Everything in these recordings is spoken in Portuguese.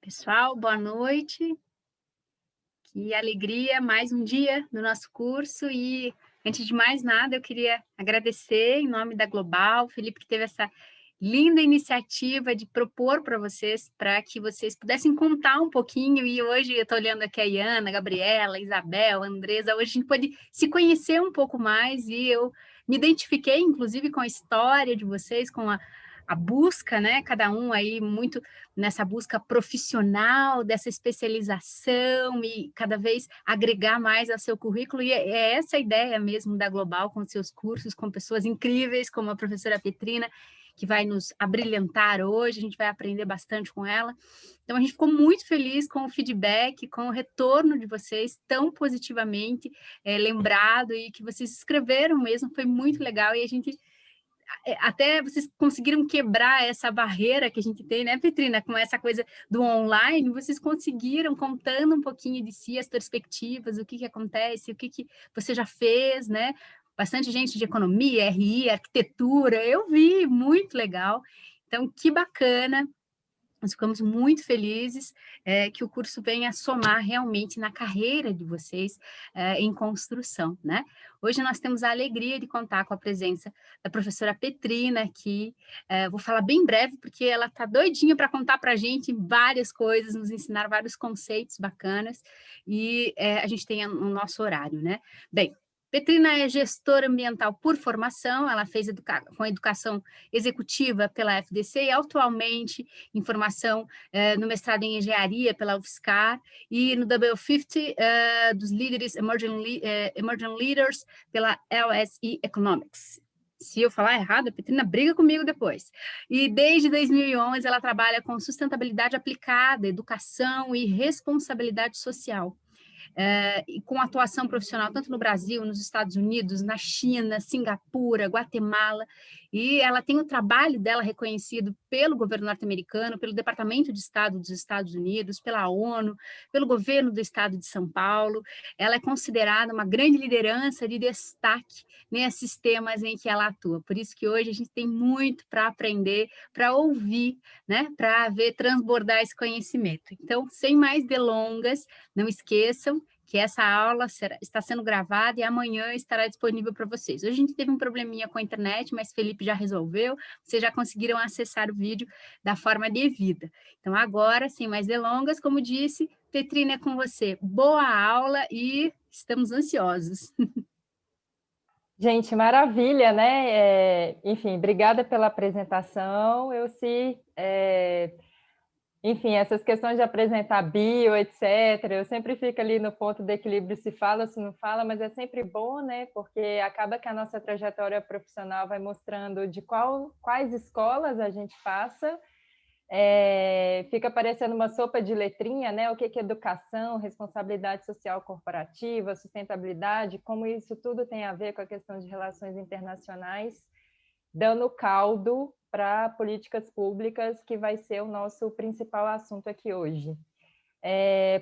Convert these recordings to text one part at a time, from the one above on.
Pessoal, boa noite. Que alegria, mais um dia no nosso curso e, antes de mais nada, eu queria agradecer em nome da Global, o Felipe que teve essa linda iniciativa de propor para que vocês pudessem contar um pouquinho, e hoje eu estou olhando aqui a Iana, a Gabriela, a Isabel, a Andresa, hoje a gente pode se conhecer um pouco mais, e eu me identifiquei, inclusive, com a história de vocês, com a busca, né, cada um aí muito nessa busca profissional, dessa especialização e cada vez agregar mais ao seu currículo, e é essa a ideia mesmo da Global, com seus cursos, com pessoas incríveis, como a professora Petrina, que vai nos abrilhantar hoje, a gente vai aprender bastante com ela. Então, a gente ficou muito feliz com o feedback, com o retorno de vocês, tão positivamente lembrado, e que vocês escreveram mesmo, foi muito legal, e a gente até vocês conseguiram quebrar essa barreira que a gente tem, né, Petrina, com essa coisa do online, vocês conseguiram, contando um pouquinho de si, as perspectivas, o que acontece, o que você já fez, né, bastante gente de economia, RI, arquitetura, eu vi, muito legal, então, que bacana, nós ficamos muito felizes que o curso venha somar realmente na carreira de vocês em construção, né? Hoje nós temos a alegria de contar com a presença da professora Petrina aqui. Vou falar bem breve, porque ela está doidinha para contar para a gente várias coisas, nos ensinar vários conceitos bacanas, e a gente tem o nosso horário, né? Bem, Petrina é gestora ambiental por formação, ela fez com educação executiva pela FDC e atualmente em formação no mestrado em engenharia pela UFSCar e no W50 dos líderes Emerging Leaders pela LSE Economics. Se eu falar errado, a Petrina briga comigo depois. E desde 2011 ela trabalha com sustentabilidade aplicada, educação e responsabilidade social. E com atuação profissional tanto no Brasil, nos Estados Unidos, na China, Singapura, Guatemala, e ela tem o trabalho dela reconhecido pelo governo norte-americano, pelo Departamento de Estado dos Estados Unidos, pela ONU, pelo governo do estado de São Paulo. Ela é considerada uma grande liderança de destaque nesses temas em que ela atua. Por isso que hoje a gente tem muito para aprender, para ouvir, né, para ver transbordar esse conhecimento. Então, sem mais delongas, não esqueçam que essa aula está sendo gravada e amanhã estará disponível para vocês. Hoje a gente teve um probleminha com a internet, mas Felipe já resolveu, vocês já conseguiram acessar o vídeo da forma devida. Então agora, sem mais delongas, como disse, Petrina é com você. Boa aula e estamos ansiosos. Gente, maravilha, né? Enfim, obrigada pela apresentação. Enfim, essas questões de apresentar bio, etc., eu sempre fico ali no ponto do equilíbrio, se fala, se não fala, mas é sempre bom, né? Porque acaba que a nossa trajetória profissional vai mostrando de quais escolas a gente passa. Fica parecendo uma sopa de letrinha, né? O que é educação, responsabilidade social corporativa, sustentabilidade, como isso tudo tem a ver com a questão de relações internacionais, dando caldo para políticas públicas, que vai ser o nosso principal assunto aqui hoje.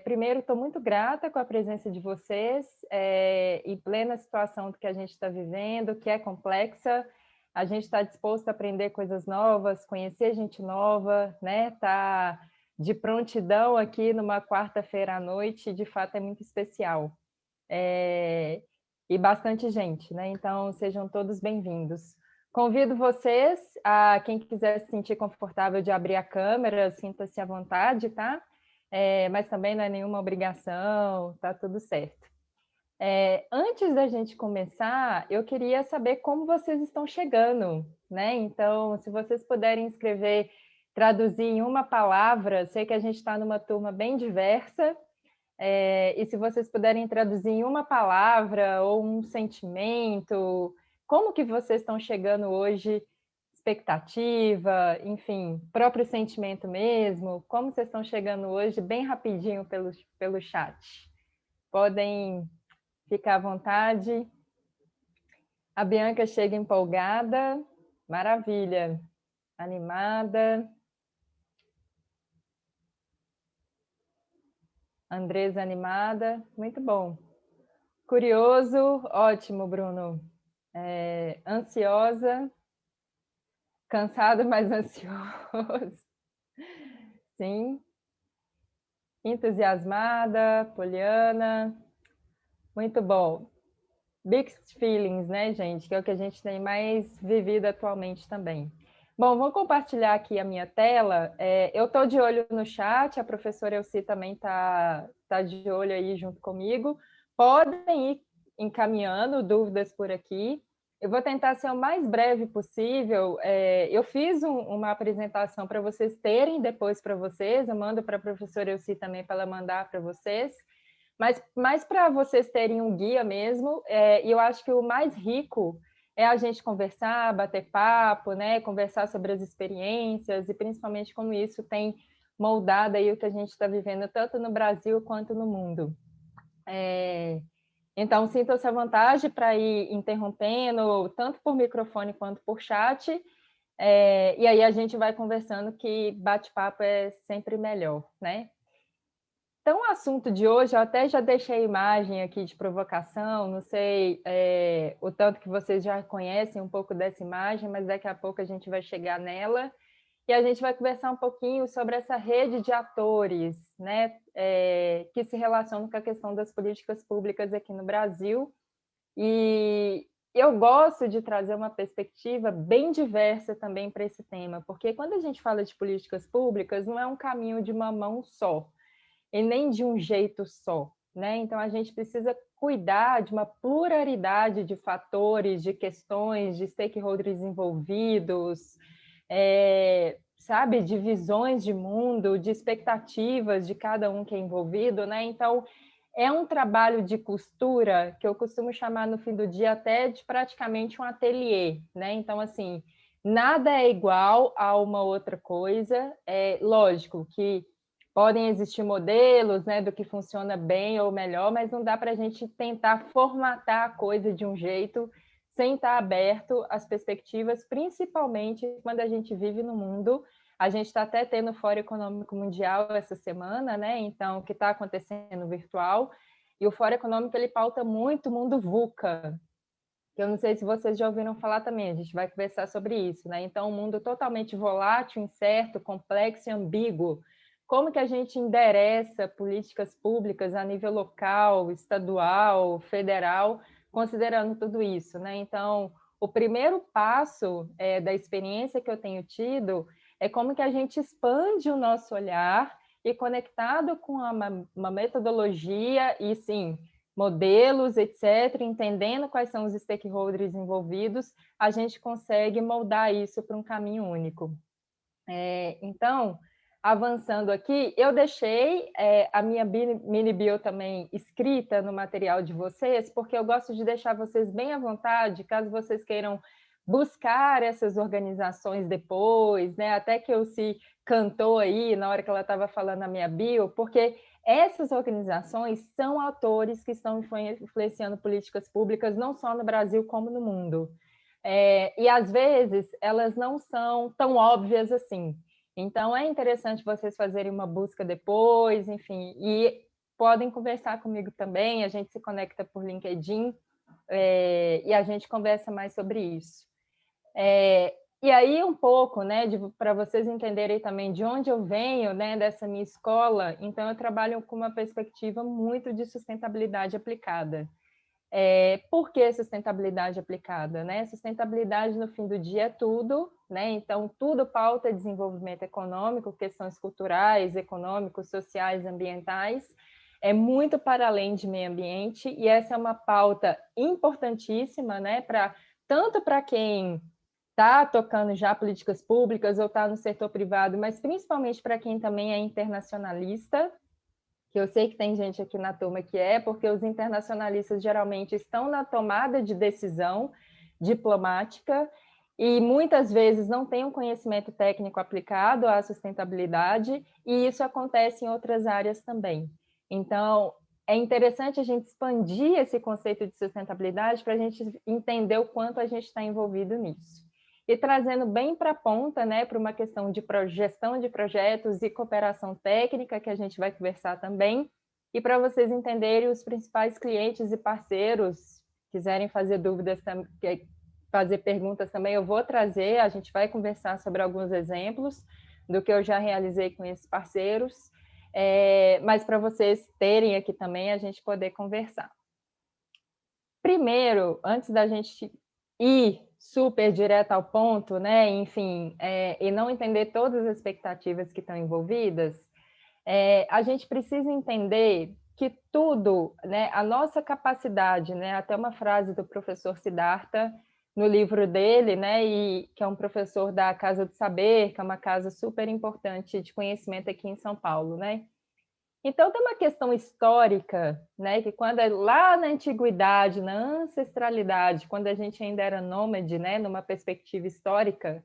Primeiro, estou muito grata com a presença de vocês, em plena situação do que a gente está vivendo, que é complexa. A gente está disposto a aprender coisas novas, conhecer gente nova, né? Tá de prontidão aqui numa quarta-feira à noite, de fato é muito especial. E bastante gente, né? Então, sejam todos bem-vindos. Convido vocês, quem quiser se sentir confortável de abrir a câmera, sinta-se à vontade, tá? Mas também não é nenhuma obrigação, tá tudo certo. Antes da gente começar, eu queria saber como vocês estão chegando, né? Então, se vocês puderem escrever, traduzir em uma palavra, sei que a gente está numa turma bem diversa, e se vocês puderem traduzir em uma palavra ou um sentimento, como que vocês estão chegando hoje, expectativa, enfim, próprio sentimento mesmo, como vocês estão chegando hoje, bem rapidinho pelo chat. Podem ficar à vontade. A Bianca chega empolgada, maravilha, animada. Andresa animada, muito bom. Curioso, ótimo, Bruno. Ansiosa, cansado, mas ansioso. Sim. Entusiasmada, Poliana. Muito bom. Mixed feelings, né, gente? Que é o que a gente tem mais vivido atualmente também. Bom, vou compartilhar aqui a minha tela. Eu estou de olho no chat, a professora Elci também tá de olho aí junto comigo. Podem ir encaminhando dúvidas por aqui. Eu vou tentar ser o mais breve possível. Eu fiz uma apresentação para vocês terem depois para vocês. Eu mando para a professora Elci também para ela mandar para vocês. Mas mais para vocês terem um guia mesmo, e eu acho que o mais rico é a gente conversar, bater papo, né? Conversar sobre as experiências e principalmente como isso tem moldado aí o que a gente está vivendo tanto no Brasil quanto no mundo. Então, sintam-se à vontade para ir interrompendo, tanto por microfone quanto por chat, e aí a gente vai conversando, que bate-papo é sempre melhor, né? Então, o assunto de hoje, eu até já deixei a imagem aqui de provocação, não sei o tanto que vocês já conhecem um pouco dessa imagem, mas daqui a pouco a gente vai chegar nela e a gente vai conversar um pouquinho sobre essa rede de atores, né, que se relacionam com a questão das políticas públicas aqui no Brasil. E eu gosto de trazer uma perspectiva bem diversa também para esse tema, porque quando a gente fala de políticas públicas, não é um caminho de uma mão só, e nem de um jeito só, né? Então a gente precisa cuidar de uma pluralidade de fatores, de questões, de stakeholders envolvidos, sabe, de visões de mundo, de expectativas de cada um que é envolvido, né? Então é um trabalho de costura que eu costumo chamar no fim do dia até de praticamente um ateliê, né? Então assim, nada é igual a uma outra coisa. É lógico que podem existir modelos, né, do que funciona bem ou melhor, mas não dá para a gente tentar formatar a coisa de um jeito sem estar aberto às perspectivas, principalmente quando a gente vive no mundo. A gente está até tendo o Fórum Econômico Mundial essa semana, né? Então, o que está acontecendo virtual. E o Fórum Econômico, ele pauta muito o mundo VUCA, que eu não sei se vocês já ouviram falar também, a gente vai conversar sobre isso, né? Então, um mundo totalmente volátil, incerto, complexo e ambíguo. Como que a gente endereça políticas públicas a nível local, estadual, federal, considerando tudo isso, né? Então, o primeiro passo da experiência que eu tenho tido é como que a gente expande o nosso olhar e conectado com uma metodologia e, sim, modelos, etc., entendendo quais são os stakeholders envolvidos, a gente consegue moldar isso para um caminho único. Então, avançando aqui, eu deixei a minha mini bio também escrita no material de vocês, porque eu gosto de deixar vocês bem à vontade, caso vocês queiram buscar essas organizações depois, né? Até que eu se cantou aí na hora que ela estava falando a minha bio, porque essas organizações são atores que estão influenciando políticas públicas não só no Brasil como no mundo. E às vezes elas não são tão óbvias assim. Então é interessante vocês fazerem uma busca depois, enfim, e podem conversar comigo também, a gente se conecta por LinkedIn e a gente conversa mais sobre isso. E aí um pouco, né, para vocês entenderem também de onde eu venho, né, dessa minha escola, então eu trabalho com uma perspectiva muito de sustentabilidade aplicada. Por que sustentabilidade aplicada, né? Sustentabilidade, no fim do dia, é tudo, né? Então, tudo pauta desenvolvimento econômico, questões culturais, econômicos, sociais, ambientais, é muito para além de meio ambiente, e essa é uma pauta importantíssima, né? Tanto para quem está tocando já políticas públicas ou está no setor privado, mas principalmente para quem também é internacionalista, que eu sei que tem gente aqui na turma que porque os internacionalistas geralmente estão na tomada de decisão diplomática e muitas vezes não têm um conhecimento técnico aplicado à sustentabilidade, e isso acontece em outras áreas também. Então, é interessante a gente expandir esse conceito de sustentabilidade para a gente entender o quanto a gente está envolvido nisso. E trazendo bem para a ponta, né, para uma questão de gestão de projetos e cooperação técnica, que a gente vai conversar também, e para vocês entenderem os principais clientes e parceiros, quiserem fazer dúvidas, fazer perguntas também, eu vou trazer, a gente vai conversar sobre alguns exemplos do que eu já realizei com esses parceiros. mas para vocês terem aqui também, a gente poder conversar. Primeiro, antes da gente ir super direto ao ponto, né, enfim, e não entender todas as expectativas que estão envolvidas, a gente precisa entender que tudo, né, a nossa capacidade, né, até uma frase do professor Siddhartha no livro dele, né, e que é um professor da Casa do Saber, que é uma casa super importante de conhecimento aqui em São Paulo, né? Então tem uma questão histórica, né, que quando lá na antiguidade, na ancestralidade, quando a gente ainda era nômade, né, numa perspectiva histórica,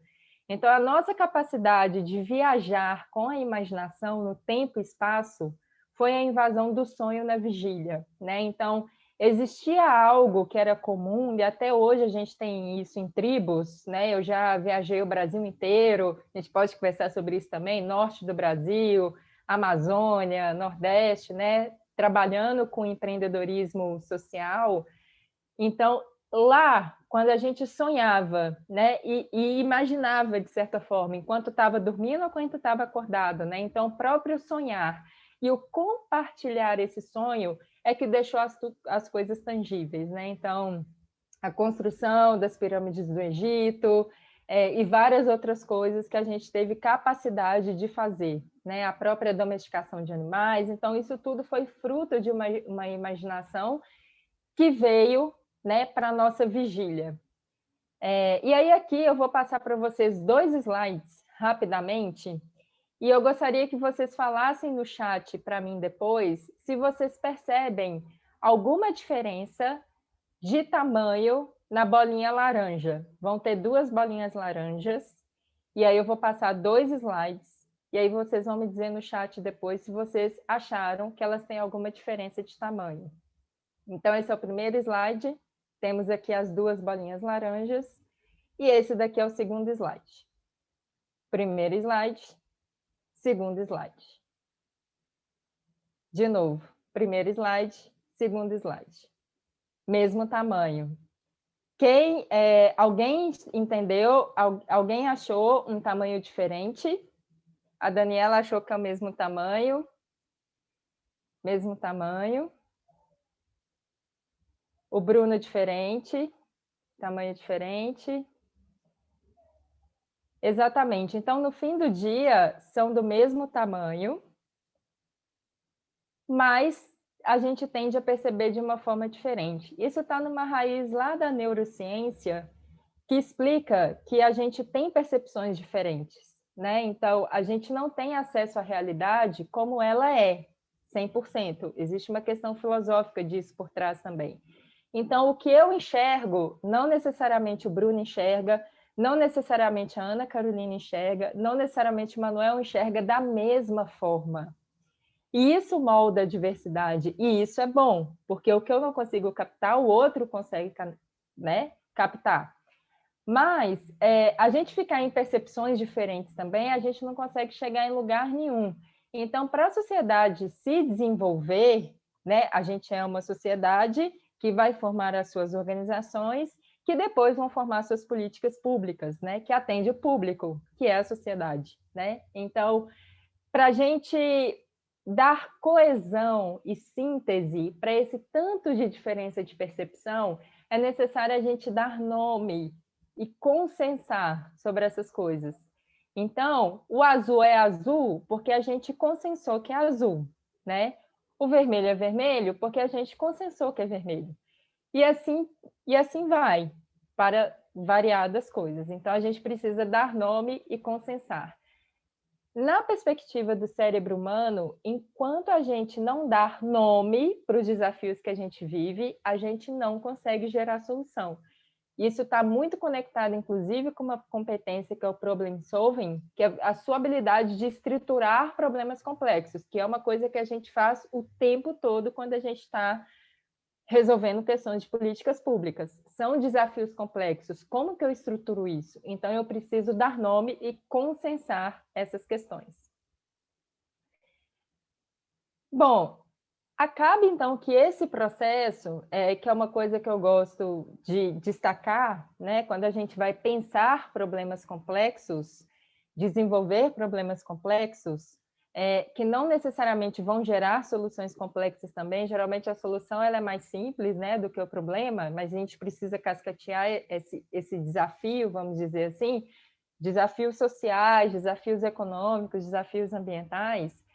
então a nossa capacidade de viajar com a imaginação no tempo e espaço foi a invasão do sonho na vigília, né? Então existia algo que era comum e até hoje a gente tem isso em tribos, né? Eu já viajei o Brasil inteiro, a gente pode conversar sobre isso também, norte do Brasil, Amazônia, Nordeste, né? Trabalhando com empreendedorismo social. Então, lá, quando a gente sonhava, né, e imaginava, de certa forma, enquanto estava dormindo ou quando estava acordado, né? Então, o próprio sonhar e o compartilhar esse sonho é que deixou as coisas tangíveis, né? Então, a construção das pirâmides do Egito, e várias outras coisas que a gente teve capacidade de fazer, né? A própria domesticação de animais. Então, isso tudo foi fruto de uma imaginação que veio, né, para a nossa vigília. E aí, aqui eu vou passar para vocês 2 slides rapidamente, e eu gostaria que vocês falassem no chat para mim depois se vocês percebem alguma diferença de tamanho na bolinha laranja. Vão ter 2 bolinhas laranjas, e aí eu vou passar 2 slides, e aí vocês vão me dizer no chat depois se vocês acharam que elas têm alguma diferença de tamanho. Então, esse é o primeiro slide, temos aqui as 2 bolinhas laranjas, e esse daqui é o segundo slide. Primeiro slide, segundo slide. De novo, primeiro slide, segundo slide. Mesmo tamanho. Alguém entendeu? Alguém achou um tamanho diferente? A Daniela achou que é o mesmo tamanho. Mesmo tamanho. O Bruno diferente. Tamanho diferente. Exatamente. Então, no fim do dia, são do mesmo tamanho, mas a gente tende a perceber de uma forma diferente. Isso está numa raiz lá da neurociência, que explica que a gente tem percepções diferentes, né? Então, a gente não tem acesso à realidade como ela é, 100%. Existe uma questão filosófica disso por trás também. Então, o que eu enxergo, não necessariamente o Bruno enxerga, não necessariamente a Ana Carolina enxerga, não necessariamente o Manuel enxerga da mesma forma. E isso molda a diversidade, e isso é bom, porque o que eu não consigo captar, o outro consegue, né, captar. Mas a gente ficar em percepções diferentes também, a gente não consegue chegar em lugar nenhum. Então, para a sociedade se desenvolver, né, a gente é uma sociedade que vai formar as suas organizações, que depois vão formar suas políticas públicas, né, que atende o público, que é a sociedade, né? Então, para a gente dar coesão e síntese para esse tanto de diferença de percepção, é necessário a gente dar nome e consensar sobre essas coisas. Então, o azul é azul porque a gente consensou que é azul, né? O vermelho é vermelho porque a gente consensou que é vermelho. E assim vai para variadas coisas. Então, a gente precisa dar nome e consensar. Na perspectiva do cérebro humano, enquanto a gente não dar nome para os desafios que a gente vive, a gente não consegue gerar solução. Isso está muito conectado, inclusive, com uma competência que é o problem solving, que é a sua habilidade de estruturar problemas complexos, que é uma coisa que a gente faz o tempo todo quando a gente está resolvendo questões de políticas públicas. São desafios complexos. Como que eu estruturo isso? Então, eu preciso dar nome e consensar essas questões. Bom, acaba, então, que esse processo, que é uma coisa que eu gosto de destacar, né, quando a gente vai pensar problemas complexos, desenvolver problemas complexos, que não necessariamente vão gerar soluções complexas também. Geralmente a solução ela é mais simples, né, do que o problema, mas a gente precisa cascatear esse desafio, vamos dizer assim, desafios sociais, desafios econômicos, desafios ambientais.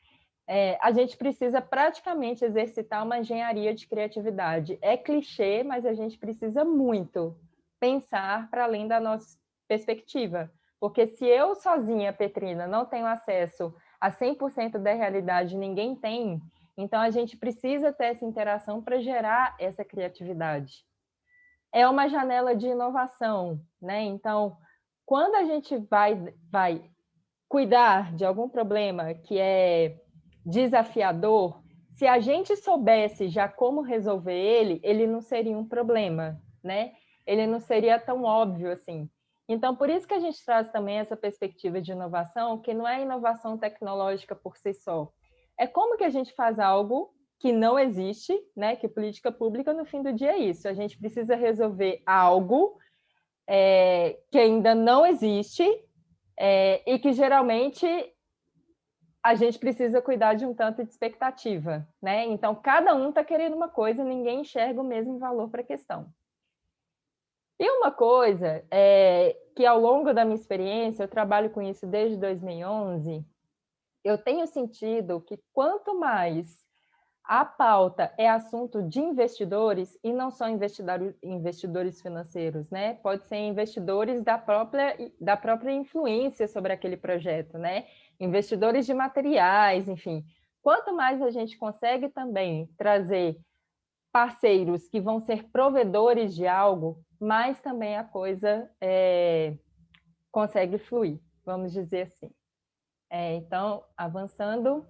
A gente precisa praticamente exercitar uma engenharia de criatividade. É clichê, mas a gente precisa muito pensar para além da nossa perspectiva. Porque se eu sozinha, Petrina, não tenho acesso a 100% da realidade, ninguém tem, então a gente precisa ter essa interação para gerar essa criatividade. É uma janela de inovação, né? Então, quando a gente vai cuidar de algum problema que é desafiador, se a gente soubesse já como resolver ele, ele não seria um problema, né? Ele não seria tão óbvio assim. Então, por isso que a gente traz também essa perspectiva de inovação, que não é inovação tecnológica por si só. É como que a gente faz algo que não existe, né? Que política pública, no fim do dia, é isso. A gente precisa resolver algo que ainda não existe e que geralmente a gente precisa cuidar de um tanto de expectativa, né? Então, cada um está querendo uma coisa, ninguém enxerga o mesmo valor para a questão. E uma coisa que, ao longo da minha experiência, eu trabalho com isso desde 2011, eu tenho sentido que quanto mais a pauta é assunto de investidores, e não só investidores financeiros, né? Pode ser investidores da própria influência sobre aquele projeto, né? Investidores de materiais, enfim. Quanto mais a gente consegue também trazer parceiros que vão ser provedores de algo, mais também a coisa consegue fluir, vamos dizer assim. Então, avançando.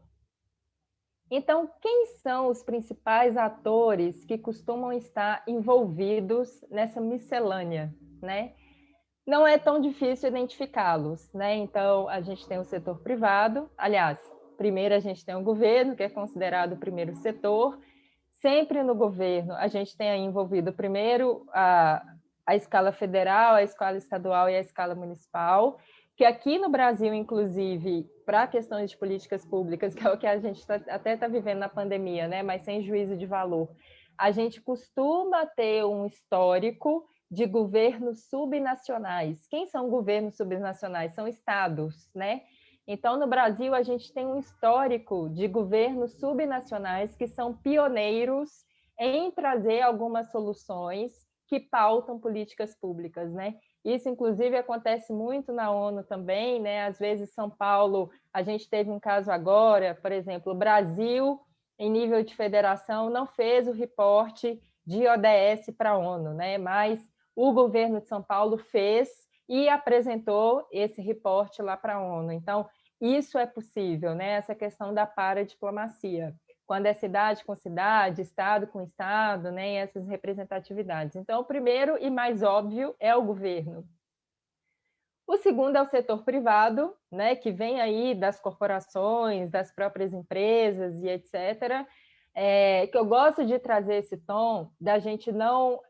Então, quem são os principais atores que costumam estar envolvidos nessa miscelânea, né? Não é tão difícil identificá-los, né? Então, a gente tem o setor privado, aliás, primeiro a gente tem o governo, que é considerado o primeiro setor. Sempre no governo, a gente tem aí envolvido primeiro a escala federal, a escala estadual e a escala municipal, que aqui no Brasil, inclusive, para questões de políticas públicas, que é o que a gente até está vivendo na pandemia, né? Mas sem juízo de valor, a gente costuma ter um histórico de governos subnacionais. Quem são governos subnacionais? São estados, né? Então, no Brasil, a gente tem um histórico de governos subnacionais que são pioneiros em trazer algumas soluções que pautam políticas públicas, né? Isso, inclusive, acontece muito na ONU também, né? Às vezes, São Paulo, a gente teve um caso agora, por exemplo, o Brasil, em nível de federação, não fez o reporte de ODS para a ONU, né? Mas o governo de São Paulo fez e apresentou esse reporte lá para a ONU. Então, isso é possível, né? Essa questão da paradiplomacia, quando é cidade com cidade, estado com estado, né? E essas representatividades. Então, o primeiro e mais óbvio é o governo. O segundo é o setor privado, né? Que vem aí das corporações, das próprias empresas e etc. Que eu gosto de trazer esse tom da gente não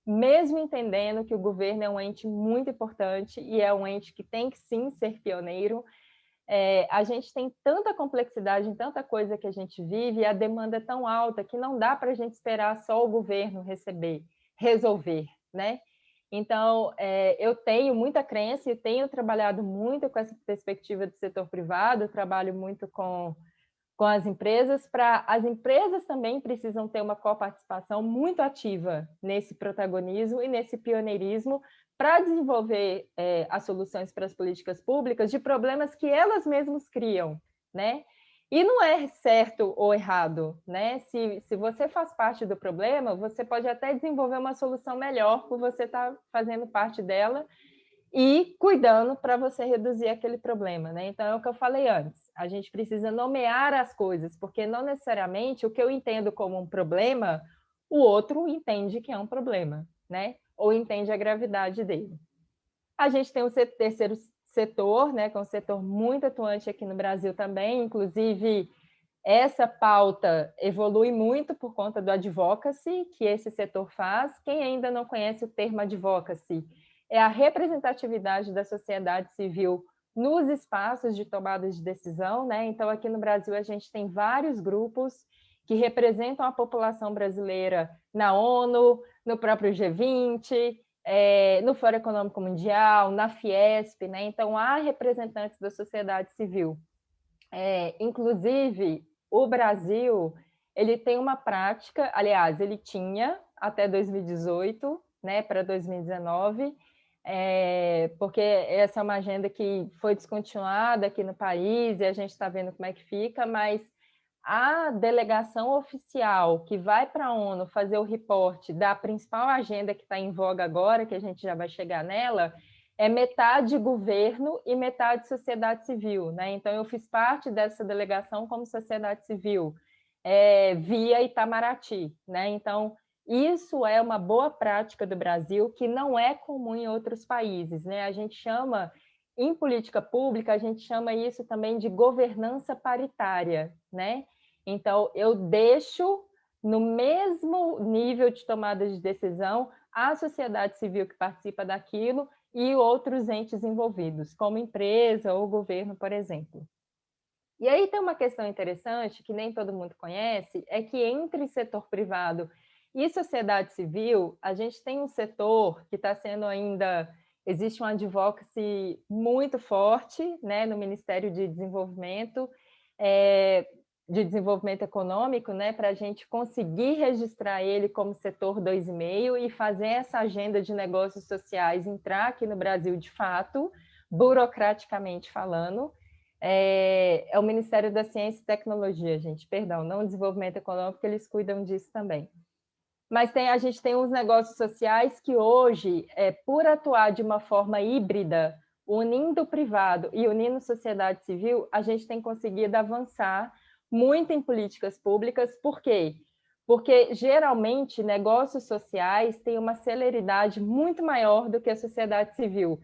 mesmo entendendo que o governo é um ente muito importante e é um ente que tem que sim ser pioneiro, a gente tem tanta complexidade em tanta coisa que a gente vive e a demanda é tão alta que não dá para a gente esperar só o governo resolver, né? Então, eu tenho muita crença e tenho trabalhado muito com essa perspectiva do setor privado, trabalho muito com as empresas, as empresas também precisam ter uma coparticipação muito ativa nesse protagonismo e nesse pioneirismo para desenvolver as soluções para as políticas públicas de problemas que elas mesmas criam, né? E não é certo ou errado, né? Se você faz parte do problema, você pode até desenvolver uma solução melhor por você estar fazendo parte dela e cuidando para você reduzir aquele problema, né? Então, é o que eu falei antes, a gente precisa nomear as coisas, porque não necessariamente o que eu entendo como um problema, o outro entende que é um problema, né? Ou entende a gravidade dele. A gente tem o terceiro setor, né? Que é um setor muito atuante aqui no Brasil também, inclusive essa pauta evolui muito por conta do advocacy que esse setor faz. Quem ainda não conhece o termo advocacy, é a representatividade da sociedade civil nos espaços de tomada de decisão, né? Então, aqui no Brasil, a gente tem vários grupos que representam a população brasileira na ONU, no próprio G20, no Fórum Econômico Mundial, na Fiesp, né? Então, há representantes da sociedade civil. Inclusive, o Brasil, ele tem uma prática, aliás, ele tinha até 2018, né, para 2019, porque essa é uma agenda que foi descontinuada aqui no país e a gente está vendo como é que fica, mas a delegação oficial que vai para a ONU fazer o reporte da principal agenda que está em voga agora, que a gente já vai chegar nela, é metade governo e metade sociedade civil, né? Então, eu fiz parte dessa delegação como sociedade civil, via Itamaraty, né? Então, isso é uma boa prática do Brasil que não é comum em outros países, né? A gente chama, em política pública, a gente chama isso também de governança paritária, né? Então, eu deixo no mesmo nível de tomada de decisão a sociedade civil que participa daquilo e outros entes envolvidos, como empresa ou governo, por exemplo. E aí tem uma questão interessante que nem todo mundo conhece, é que entre setor privado e sociedade civil, a gente tem um setor que está sendo ainda, existe um advocacy muito forte, né, no Ministério de Desenvolvimento Econômico, né, para a gente conseguir registrar ele como setor 2,5 e fazer essa agenda de negócios sociais entrar aqui no Brasil de fato, burocraticamente falando. É o Ministério da Ciência e Tecnologia, gente, perdão, não Desenvolvimento Econômico, eles cuidam disso também. Mas a gente tem os negócios sociais que hoje, por atuar de uma forma híbrida, unindo o privado e unindo a sociedade civil, a gente tem conseguido avançar muito em políticas públicas. Por quê? Porque, geralmente, negócios sociais têm uma celeridade muito maior do que a sociedade civil,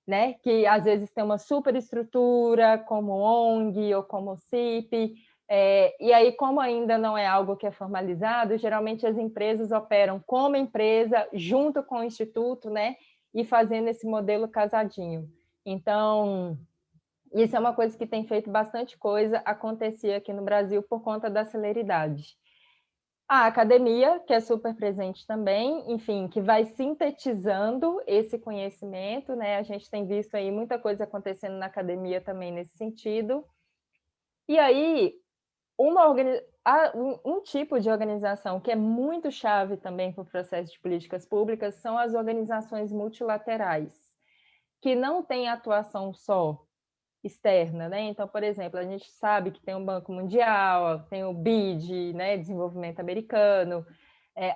né? Que às vezes tem uma superestrutura, como ONG ou como CIP, e aí, como ainda não é algo que é formalizado, geralmente as empresas operam como empresa, junto com o Instituto, né? E fazendo esse modelo casadinho. Então, isso é uma coisa que tem feito bastante coisa acontecer aqui no Brasil por conta da celeridade. A academia, que é super presente também, enfim, que vai sintetizando esse conhecimento, né? A gente tem visto aí muita coisa acontecendo na academia também nesse sentido. E aí, um tipo de organização que é muito chave também para o processo de políticas públicas são as organizações multilaterais, que não têm atuação só externa, né? Então, por exemplo, a gente sabe que tem o Banco Mundial, tem o BID, né, Desenvolvimento Americano,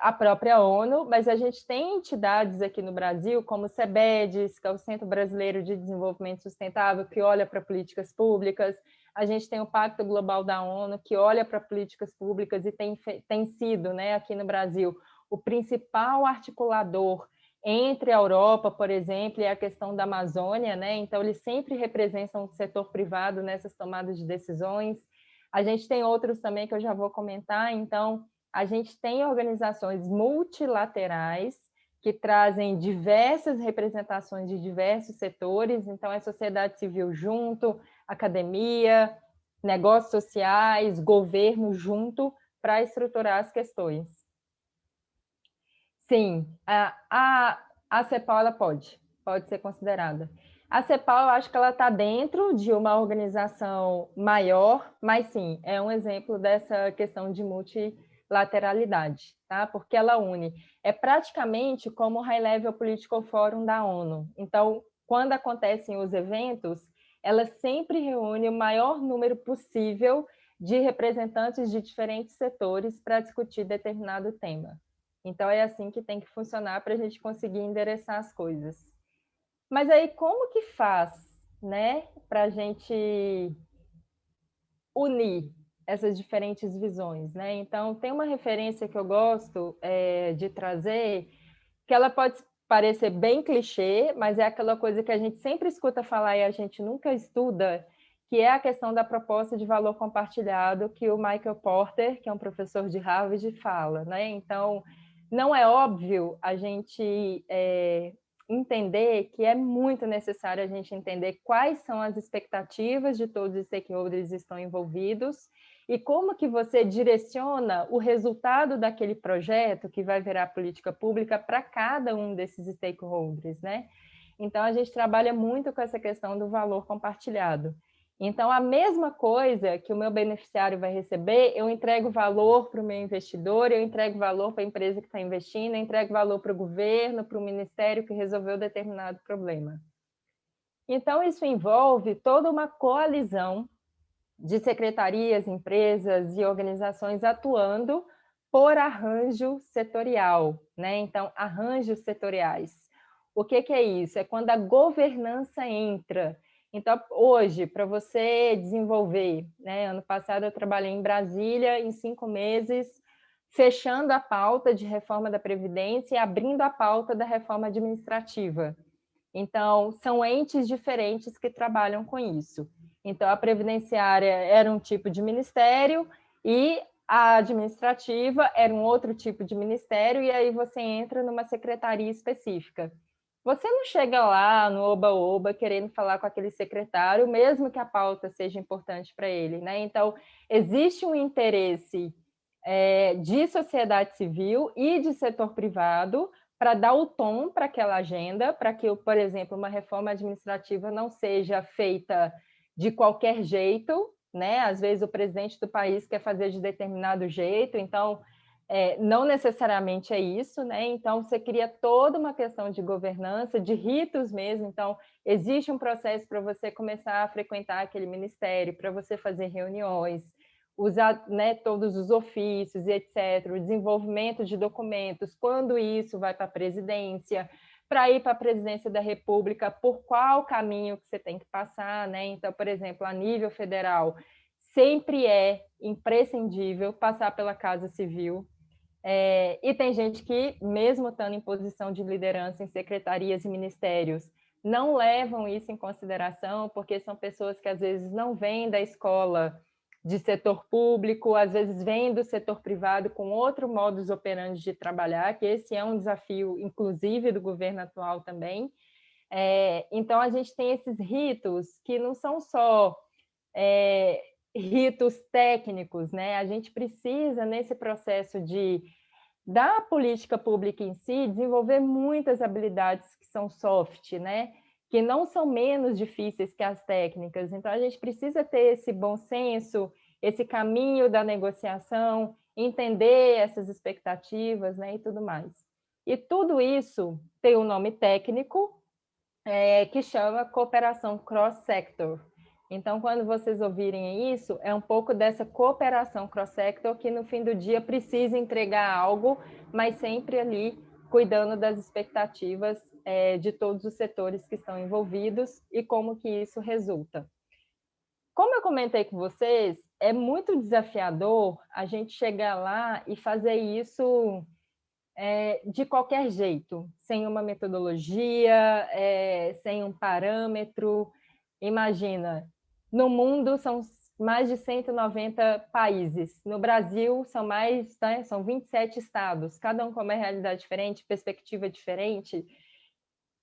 a própria ONU, mas a gente tem entidades aqui no Brasil, como o CEBEDES, que é o Centro Brasileiro de Desenvolvimento Sustentável, que olha para políticas públicas. A gente tem o Pacto Global da ONU, que olha para políticas públicas e tem sido, né, aqui no Brasil, o principal articulador entre a Europa, por exemplo, e a questão da Amazônia, né? Então, eles sempre representam o setor privado nessas tomadas de decisões. A gente tem outros também que eu já vou comentar. Então, a gente tem organizações multilaterais que trazem diversas representações de diversos setores. Então, é sociedade civil junto, academia, negócios sociais, governo junto, para estruturar as questões. Sim, a CEPAL ela pode ser considerada. A CEPAL, eu acho que ela está dentro de uma organização maior, mas sim, é um exemplo dessa questão de multilateralidade, tá? Porque ela une. É praticamente como o High Level Political Forum da ONU. Então, quando acontecem os eventos, ela sempre reúne o maior número possível de representantes de diferentes setores para discutir determinado tema. Então, é assim que tem que funcionar para a gente conseguir endereçar as coisas. Mas aí, como que faz, né, para a gente unir essas diferentes visões, né? Então, tem uma referência que eu gosto de trazer, que ela pode parecer bem clichê, mas é aquela coisa que a gente sempre escuta falar e a gente nunca estuda, que é a questão da proposta de valor compartilhado que o Michael Porter, que é um professor de Harvard, fala, né? Então, não é óbvio a gente entender que é muito necessário a gente entender quais são as expectativas de todos os stakeholders que estão envolvidos e como que você direciona o resultado daquele projeto que vai virar política pública para cada um desses stakeholders, né? Então, a gente trabalha muito com essa questão do valor compartilhado. Então, a mesma coisa que o meu beneficiário vai receber, eu entrego valor para o meu investidor, eu entrego valor para a empresa que está investindo, eu entrego valor para o governo, para o ministério que resolveu determinado problema. Então, isso envolve toda uma coalizão de secretarias, empresas e organizações atuando por arranjo setorial, né? Então, arranjos setoriais. O que é isso? É quando a governança entra. Então, hoje, para você desenvolver, né? Ano passado eu trabalhei em Brasília em 5 meses, fechando a pauta de reforma da Previdência e abrindo a pauta da reforma administrativa. Então, são entes diferentes que trabalham com isso. Então, a previdenciária era um tipo de ministério e a administrativa era um outro tipo de ministério, e aí você entra numa secretaria específica. Você não chega lá no oba-oba querendo falar com aquele secretário, mesmo que a pauta seja importante para ele, né? Então, existe um interesse de sociedade civil e de setor privado para dar o tom para aquela agenda, para que, por exemplo, uma reforma administrativa não seja feita de qualquer jeito, né? Às vezes o presidente do país quer fazer de determinado jeito, então não necessariamente é isso, né? Então você cria toda uma questão de governança, de ritos mesmo. Então existe um processo para você começar a frequentar aquele ministério, para você fazer reuniões, usar, né, todos os ofícios e etc., o desenvolvimento de documentos, quando isso vai para a presidência, para ir para a presidência da República, por qual caminho que você tem que passar, né? Então, por exemplo, a nível federal, sempre é imprescindível passar pela Casa Civil, e tem gente que, mesmo estando em posição de liderança em secretarias e ministérios, não levam isso em consideração, porque são pessoas que às vezes não vêm da escola de setor público, às vezes vêm do setor privado com outro modus operandi de trabalhar, que esse é um desafio, inclusive, do governo atual também. Então, a gente tem esses ritos que não são só ritos técnicos, né? A gente precisa, nesse processo da política pública em si, desenvolver muitas habilidades que são soft, né? Que não são menos difíceis que as técnicas. Então, a gente precisa ter esse bom senso, esse caminho da negociação, entender essas expectativas, né, e tudo mais. E tudo isso tem um nome técnico, que chama cooperação cross-sector. Então, quando vocês ouvirem isso, é um pouco dessa cooperação cross-sector que, no fim do dia, precisa entregar algo, mas sempre ali cuidando das expectativas de todos os setores que estão envolvidos e como que isso resulta. Como eu comentei com vocês, é muito desafiador a gente chegar lá e fazer isso de qualquer jeito, sem uma metodologia, sem um parâmetro. Imagina, no mundo são mais de 190 países, no Brasil são mais, né, são 27 estados, cada um com uma realidade diferente, perspectiva diferente.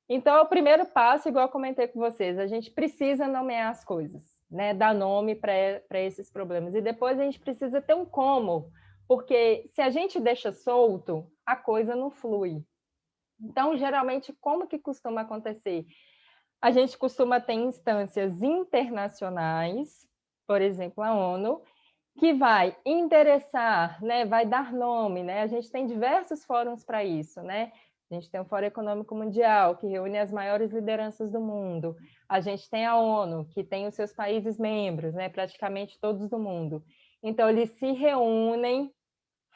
Então, o primeiro passo, igual eu comentei com vocês, a gente precisa nomear as coisas, né, dar nome para esses problemas, e depois a gente precisa ter um como, porque se a gente deixa solto, a coisa não flui. Então, geralmente, como que costuma acontecer? A gente costuma ter instâncias internacionais, por exemplo, a ONU, que vai endereçar, né, vai dar nome, né? A gente tem diversos fóruns para isso, né? A gente tem o Fórum Econômico Mundial, que reúne as maiores lideranças do mundo. A gente tem a ONU, que tem os seus países membros, né, praticamente todos do mundo. Então, eles se reúnem,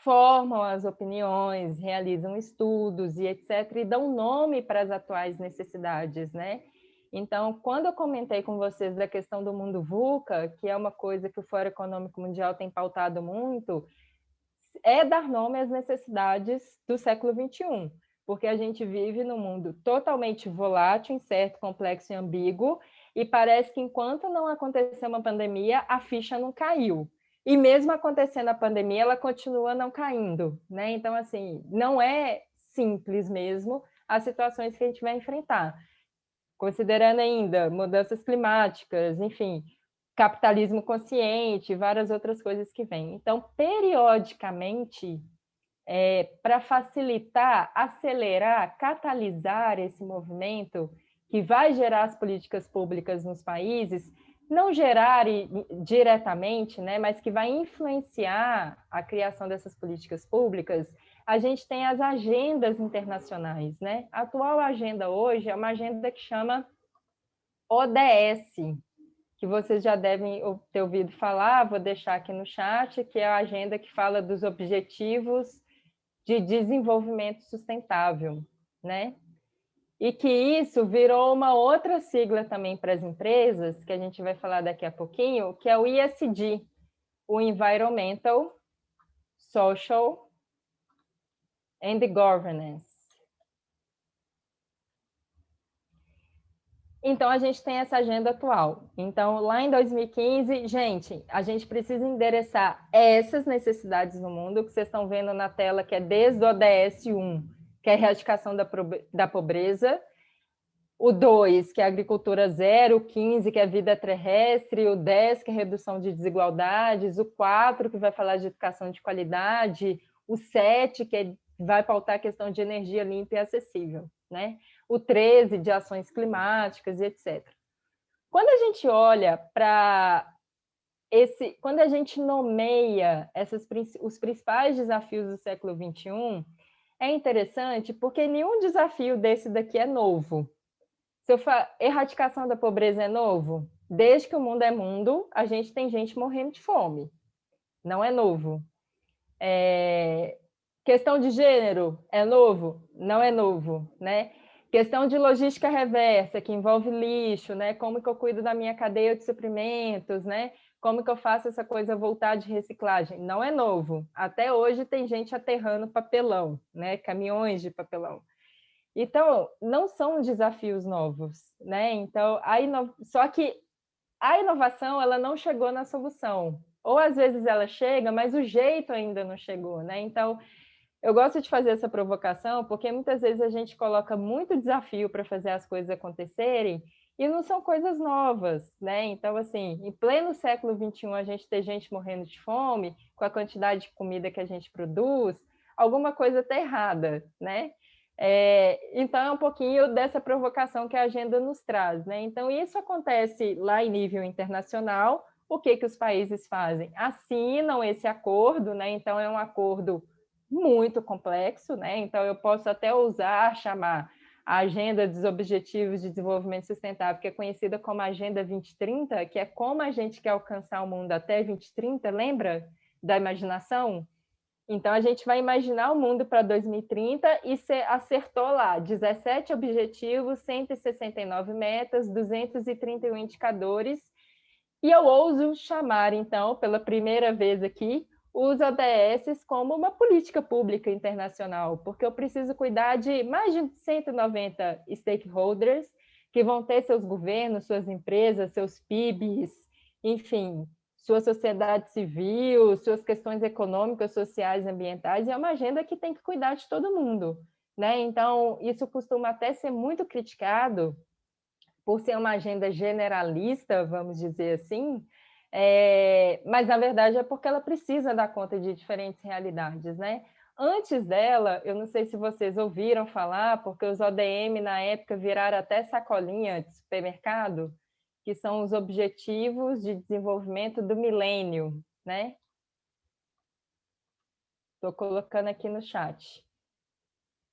formam as opiniões, realizam estudos e etc., e dão nome para as atuais necessidades, né? Então, quando eu comentei com vocês da questão do mundo VUCA, que é uma coisa que o Fórum Econômico Mundial tem pautado muito, é dar nome às necessidades do século XXI, porque a gente vive num mundo totalmente volátil, incerto, complexo e ambíguo, e parece que enquanto não acontecer uma pandemia, a ficha não caiu. E mesmo acontecendo a pandemia, ela continua não caindo, né? Então, assim, não é simples mesmo as situações que a gente vai enfrentar, considerando ainda mudanças climáticas, enfim, capitalismo consciente, várias outras coisas que vêm. Então, periodicamente, para facilitar, acelerar, catalisar esse movimento que vai gerar as políticas públicas nos países, não gerar diretamente, né, mas que vai influenciar a criação dessas políticas públicas, a gente tem as agendas internacionais, né? A atual agenda hoje é uma agenda que chama ODS, que vocês já devem ter ouvido falar, vou deixar aqui no chat, que é a agenda que fala dos objetivos de desenvolvimento sustentável, né? E que isso virou uma outra sigla também para as empresas, que a gente vai falar daqui a pouquinho, que é o ESG, o Environmental, Social and Governance. Então, a gente tem essa agenda atual. Então, lá em 2015, gente, a gente precisa endereçar essas necessidades no mundo, que vocês estão vendo na tela, que é desde o ODS 1, que é a erradicação da pobreza, o 2, que é a agricultura zero, o 15, que é a vida terrestre, o 10, que é a redução de desigualdades, o 4, que vai falar de educação de qualidade, o 7, que vai pautar a questão de energia limpa e acessível, né? O 13, de ações climáticas e etc. Quando a gente olha para quando a gente nomeia os principais desafios do século XXI, é interessante porque nenhum desafio desse daqui é novo. Erradicação da pobreza é novo? Desde que o mundo é mundo, a gente tem gente morrendo de fome. Não é novo. Questão de gênero é novo? Não é novo, né? Questão de logística reversa, que envolve lixo, né? Como que eu cuido da minha cadeia de suprimentos, né? Como que eu faço essa coisa voltar de reciclagem? Não é novo. Até hoje tem gente aterrando papelão, né? Caminhões de papelão. Então, não são desafios novos, né? Então, só que a inovação, ela não chegou na solução. Ou às vezes ela chega, mas o jeito ainda não chegou, né? Então, eu gosto de fazer essa provocação porque muitas vezes a gente coloca muito desafio para fazer as coisas acontecerem e não são coisas novas, né? Então, assim, em pleno século XXI, a gente ter gente morrendo de fome, com a quantidade de comida que a gente produz, alguma coisa está errada, né? Então, é um pouquinho dessa provocação que a agenda nos traz, né? Então, isso acontece lá em nível internacional. O que os países fazem? Assinam esse acordo, né? Então, é um acordo muito complexo, né? Então, eu posso até ousar chamar a Agenda dos Objetivos de Desenvolvimento Sustentável, que é conhecida como Agenda 2030, que é como a gente quer alcançar o mundo até 2030, lembra da imaginação? Então, a gente vai imaginar o mundo para 2030 e acertou lá 17 objetivos, 169 metas, 231 indicadores. E eu ouso chamar, então, pela primeira vez aqui, os ODS como uma política pública internacional, porque eu preciso cuidar de mais de 190 stakeholders que vão ter seus governos, suas empresas, seus PIBs, enfim, sua sociedade civil, suas questões econômicas, sociais, ambientais, e é uma agenda que tem que cuidar de todo mundo, né? Então, isso costuma até ser muito criticado por ser uma agenda generalista, vamos dizer assim, mas na verdade é porque ela precisa dar conta de diferentes realidades, né? Antes dela, eu não sei se vocês ouviram falar, porque os ODM na época viraram até sacolinha de supermercado, que são os Objetivos de Desenvolvimento do Milênio, né? Estou colocando aqui no chat.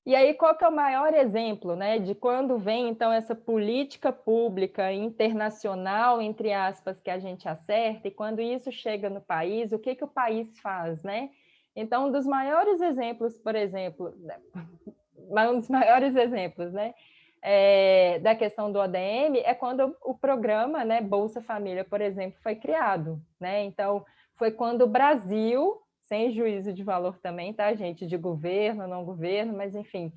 E aí, qual que é o maior exemplo, né, de quando vem, então, essa política pública internacional, entre aspas, que a gente acerta, e quando isso chega no país, o que o país faz, né? Então, um dos maiores exemplos, por exemplo, um dos maiores exemplos, né, da questão do ODM é quando o programa, né, Bolsa Família, por exemplo, foi criado, né? Então, foi quando o Brasil, sem juízo de valor também, tá, gente? De governo, não governo, mas enfim.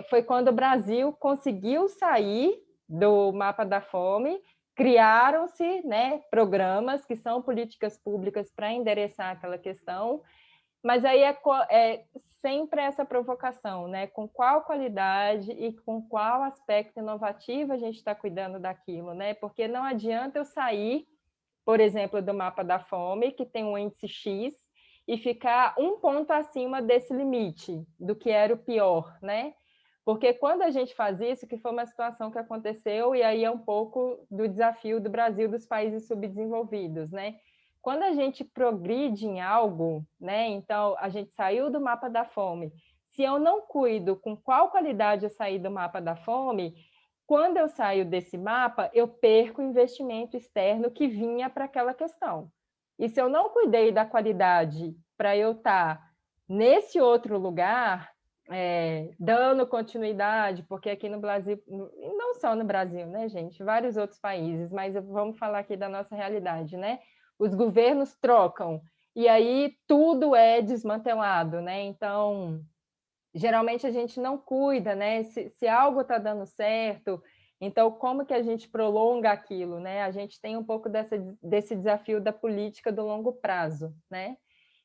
Foi quando o Brasil conseguiu sair do mapa da fome, criaram-se, né, programas que são políticas públicas para endereçar aquela questão, Mas aí é sempre essa provocação, né? Com qual qualidade e com qual aspecto inovativo a gente está cuidando daquilo, né? Porque não adianta eu sair, por exemplo, do mapa da fome, que tem um índice X, e ficar um ponto acima desse limite, do que era o pior, né? Porque quando a gente faz isso, que foi uma situação que aconteceu, e aí é um pouco do desafio do Brasil, dos países subdesenvolvidos, né? Quando a gente progride em algo, né? Então, a gente saiu do mapa da fome. Se eu não cuido com qual qualidade eu saí do mapa da fome, quando eu saio desse mapa, eu perco o investimento externo que vinha para aquela questão. E se eu não cuidei da qualidade para eu estar nesse outro lugar, dando continuidade, porque aqui no Brasil, não só no Brasil, né, gente, vários outros países, mas vamos falar aqui da nossa realidade, né? Os governos trocam e aí tudo é desmantelado, né? Então, geralmente a gente não cuida, né? Se algo está dando certo, então como que a gente prolonga aquilo, né? A gente tem um pouco desse desafio da política do longo prazo, né?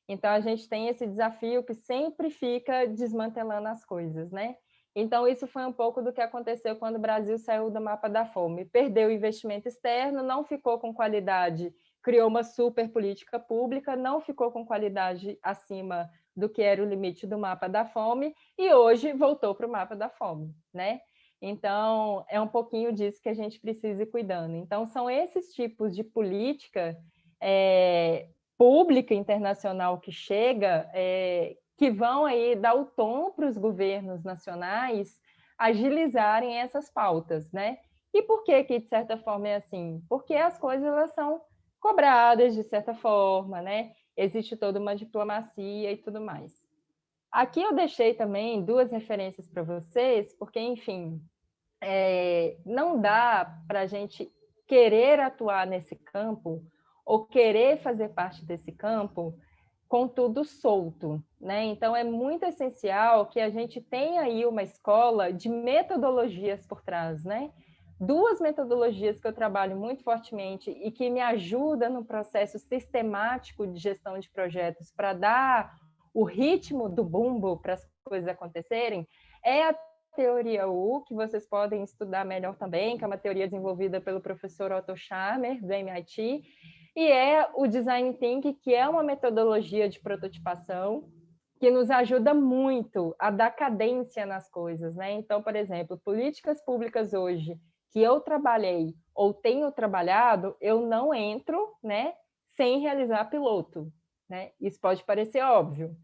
Então, a gente tem esse desafio que sempre fica desmantelando as coisas, né? Então, isso foi um pouco do que aconteceu quando o Brasil saiu do mapa da fome. Perdeu o investimento externo, não ficou com qualidade, criou uma super política pública, não ficou com qualidade acima do que era o limite do mapa da fome, e hoje voltou para o mapa da fome, né? Então, é um pouquinho disso que a gente precisa ir cuidando. Então, são esses tipos de política pública internacional que chega, que vão aí dar o tom para os governos nacionais agilizarem essas pautas, né? E por que de certa forma, é assim? Porque as coisas elas são cobradas, de certa forma, né? Existe toda uma diplomacia e tudo mais. Aqui eu deixei também duas referências para vocês, porque, enfim, não dá para a gente querer atuar nesse campo ou querer fazer parte desse campo com tudo solto, né? Então é muito essencial que a gente tenha aí uma escola de metodologias por trás, né? Duas metodologias que eu trabalho muito fortemente e que me ajudam no processo sistemático de gestão de projetos para dar o ritmo do bumbo para as coisas acontecerem, é a teoria U, que vocês podem estudar melhor também, que é uma teoria desenvolvida pelo professor Otto Scharmer, do MIT, e é o Design Thinking, que é uma metodologia de prototipação que nos ajuda muito a dar cadência nas coisas, né? Então, por exemplo, políticas públicas hoje que eu trabalhei ou tenho trabalhado, eu não entro, né, sem realizar piloto, né? Isso pode parecer óbvio,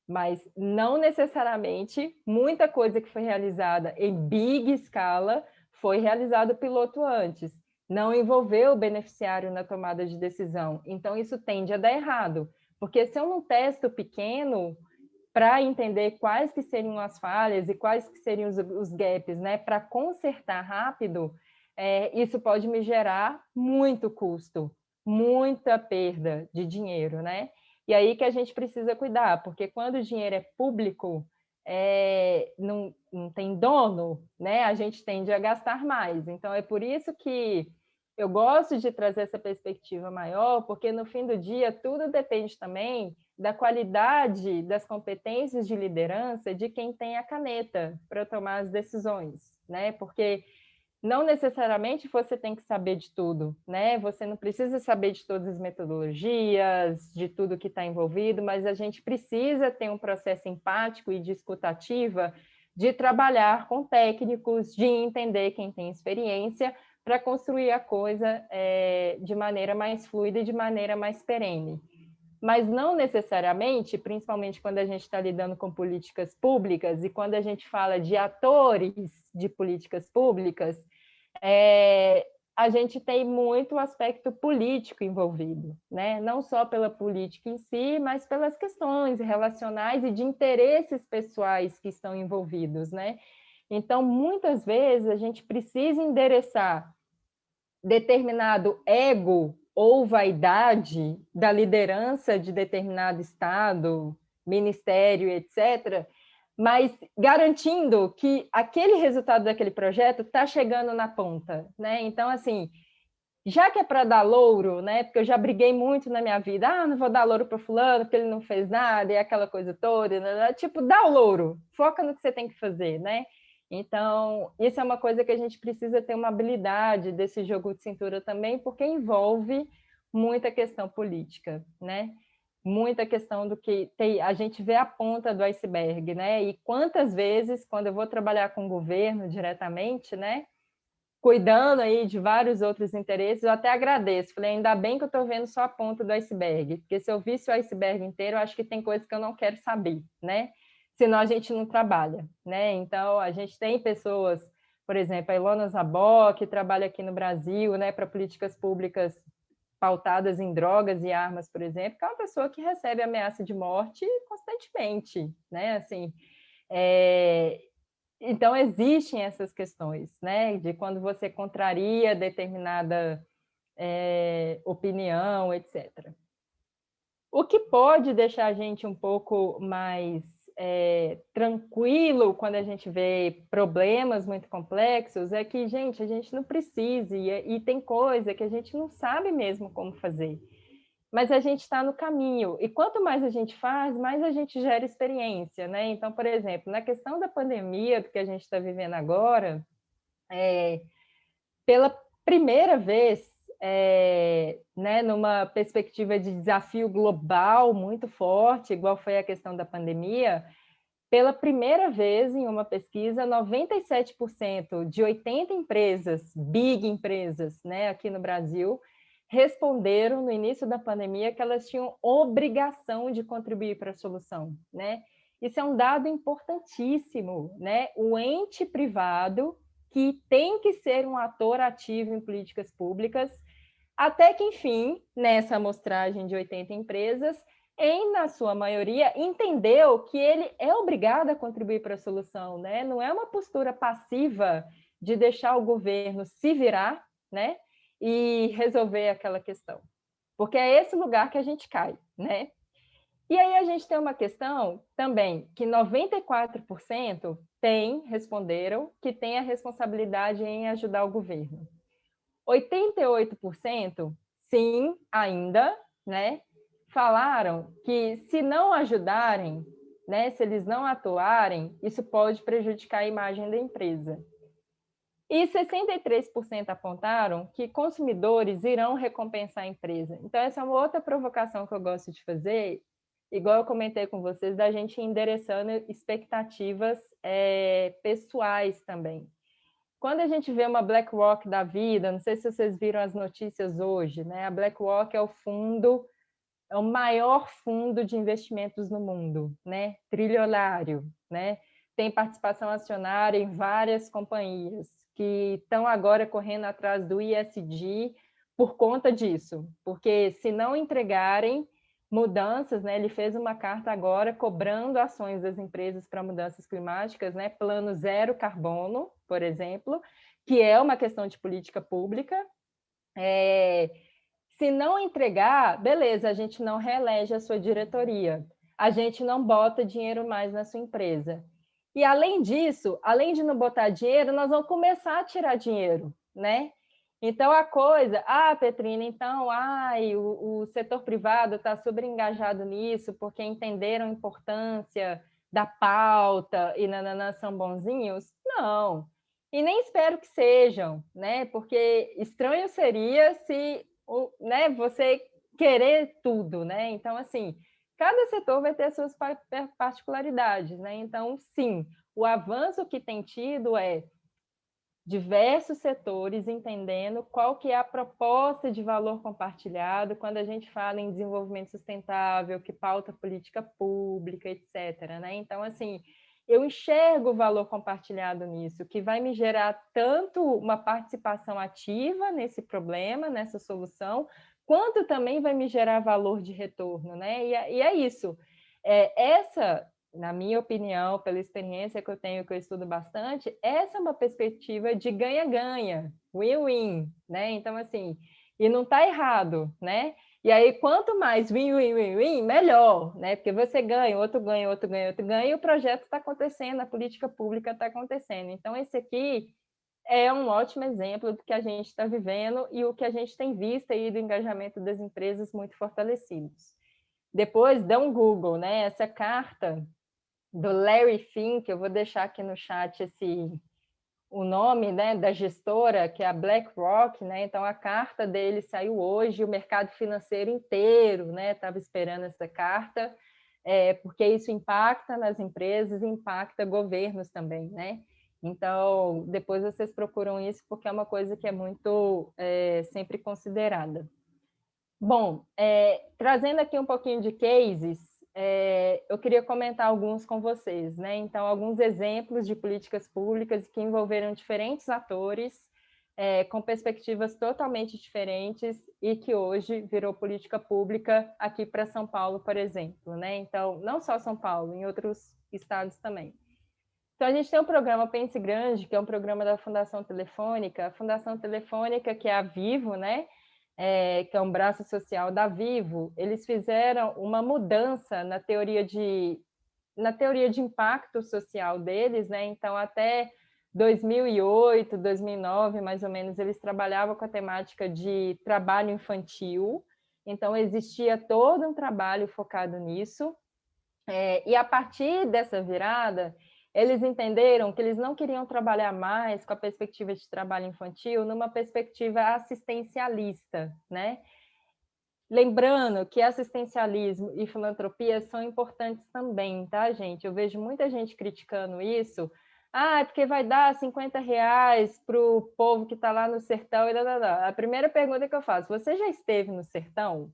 mas não necessariamente muita coisa que foi realizada em big escala foi realizado piloto antes. Não envolveu o beneficiário na tomada de decisão. Então, isso tende a dar errado. Porque se eu não testo pequeno para entender quais que seriam as falhas e quais que seriam os gaps, né, para consertar rápido, isso pode me gerar muito custo, muita perda de dinheiro, né? E aí que a gente precisa cuidar, porque quando o dinheiro é público, não tem dono, né? A gente tende a gastar mais. Então, é por isso que eu gosto de trazer essa perspectiva maior, porque no fim do dia tudo depende também da qualidade das competências de liderança de quem tem a caneta para tomar as decisões, né? Porque não necessariamente você tem que saber de tudo, né? Você não precisa saber de todas as metodologias, de tudo que está envolvido, mas a gente precisa ter um processo empático e de escutativa de trabalhar com técnicos, de entender quem tem experiência para construir a coisa de maneira mais fluida e de maneira mais perene. Mas não necessariamente, principalmente quando a gente está lidando com políticas públicas e quando a gente fala de atores de políticas públicas, a gente tem muito aspecto político envolvido, né? Não só pela política em si, mas pelas questões relacionais e de interesses pessoais que estão envolvidos, né? Então, muitas vezes, a gente precisa endereçar determinado ego ou vaidade da liderança de determinado estado, ministério, etc., mas garantindo que aquele resultado daquele projeto está chegando na ponta, né? Então, assim, já que é para dar louro, né? Porque eu já briguei muito na minha vida, não vou dar louro para fulano, porque ele não fez nada, e aquela coisa toda, né? Tipo, dá o louro, foca no que você tem que fazer, né? Então, isso é uma coisa que a gente precisa ter uma habilidade desse jogo de cintura também, porque envolve muita questão política, né? Muita questão do que a gente vê a ponta do iceberg, né? E quantas vezes, quando eu vou trabalhar com o governo diretamente, né? Cuidando aí de vários outros interesses, eu até agradeço. Falei, ainda bem que eu estou vendo só a ponta do iceberg, porque se eu visse o iceberg inteiro, eu acho que tem coisa que eu não quero saber, né? Senão a gente não trabalha, né? Então, a gente tem pessoas, por exemplo, a Ilona Zabó, que trabalha aqui no Brasil, né, para políticas públicas pautadas em drogas e armas, por exemplo, que é uma pessoa que recebe ameaça de morte constantemente, né? Assim, então, existem essas questões, né? De quando você contraria determinada opinião, etc. O que pode deixar a gente um pouco mais tranquilo quando a gente vê problemas muito complexos é que, gente, a gente não precisa, e tem coisa que a gente não sabe mesmo como fazer. Mas a gente está no caminho. E quanto mais a gente faz, mais a gente gera experiência, né? Então, por exemplo, na questão da pandemia, do que a gente está vivendo agora, pela primeira vez, né, numa perspectiva de desafio global muito forte, igual foi a questão da pandemia, pela primeira vez em uma pesquisa, 97% de 80 empresas, big empresas, né, aqui no Brasil, responderam no início da pandemia que elas tinham obrigação de contribuir para a solução, né? Isso é um dado importantíssimo, né? O ente privado que tem que ser um ator ativo em políticas públicas, até que, enfim, nessa amostragem de 80 empresas, na sua maioria, entendeu que ele é obrigado a contribuir para a solução, né? Não é uma postura passiva de deixar o governo se virar, né? E resolver aquela questão. Porque é esse lugar que a gente cai, né? E aí a gente tem uma questão também que 94% responderam que tem a responsabilidade em ajudar o governo. 88% sim, ainda, né? Falaram que se não ajudarem, né, se eles não atuarem, isso pode prejudicar a imagem da empresa. E 63% apontaram que consumidores irão recompensar a empresa. Então, essa é uma outra provocação que eu gosto de fazer, igual eu comentei com vocês, da gente endereçando expectativas pessoais também. Quando a gente vê uma BlackRock da vida, não sei se vocês viram as notícias hoje, né? A BlackRock é o maior fundo de investimentos no mundo, né? Trilionário, né? Tem participação acionária em várias companhias que estão agora correndo atrás do ESG por conta disso, porque se não entregarem mudanças, né? Ele fez uma carta agora cobrando ações das empresas para mudanças climáticas, né? Plano zero carbono, por exemplo, que é uma questão de política pública. Se não entregar, beleza, a gente não reelege a sua diretoria, a gente não bota dinheiro mais na sua empresa. E além disso, além de não botar dinheiro, nós vamos começar a tirar dinheiro, né? Então a coisa, Petrina, então, o setor privado está super engajado nisso porque entenderam a importância da pauta e são bonzinhos? Não. E nem espero que sejam, né? Porque estranho seria se né, você querer tudo, né? Então, assim, cada setor vai ter as suas particularidades, né? Então, sim, o avanço que tem tido é diversos setores entendendo qual que é a proposta de valor compartilhado quando a gente fala em desenvolvimento sustentável, que pauta política pública, etc. Né? Então, assim, eu enxergo o valor compartilhado nisso, que vai me gerar tanto uma participação ativa nesse problema, nessa solução, quanto também vai me gerar valor de retorno, né? E é isso. Na minha opinião, pela experiência que eu tenho, que eu estudo bastante, essa é uma perspectiva de ganha-ganha, win-win, né? Então, assim, e não está errado, né? E aí, quanto mais win-win-win-win, melhor, né? Porque você ganha, outro ganha, outro ganha, outro ganha, e o projeto está acontecendo, a política pública está acontecendo. Então, esse aqui é um ótimo exemplo do que a gente está vivendo e o que a gente tem visto aí do engajamento das empresas muito fortalecidos. Depois, dá um Google, né? Essa carta do Larry Fink, eu vou deixar aqui no chat o nome, né, da gestora, que é a BlackRock, né? Então a carta dele saiu hoje, o mercado financeiro inteiro, né, estava esperando essa carta, porque isso impacta nas empresas, impacta governos também, né? Então depois vocês procuram isso porque é uma coisa que é muito sempre considerada. Bom, trazendo aqui um pouquinho de cases, eu queria comentar alguns com vocês, né? Então, alguns exemplos de políticas públicas que envolveram diferentes atores, com perspectivas totalmente diferentes e que hoje virou política pública aqui para São Paulo, por exemplo, né? Então, não só São Paulo, em outros estados também. Então, a gente tem o programa Pense Grande, que é um programa da Fundação Telefônica. A Fundação Telefônica, que é a Vivo, né? Que é um braço social da Vivo, eles fizeram uma mudança na teoria de impacto social deles, né? Então, até 2008, 2009, mais ou menos, eles trabalhavam com a temática de trabalho infantil. Então, existia todo um trabalho focado nisso. E a partir dessa virada, eles entenderam que eles não queriam trabalhar mais com a perspectiva de trabalho infantil numa perspectiva assistencialista, né? Lembrando que assistencialismo e filantropia são importantes também, tá, gente? Eu vejo muita gente criticando isso. Ah, é porque vai dar R$ 50 para o povo que está lá no sertão. A primeira pergunta que eu faço, você já esteve no sertão?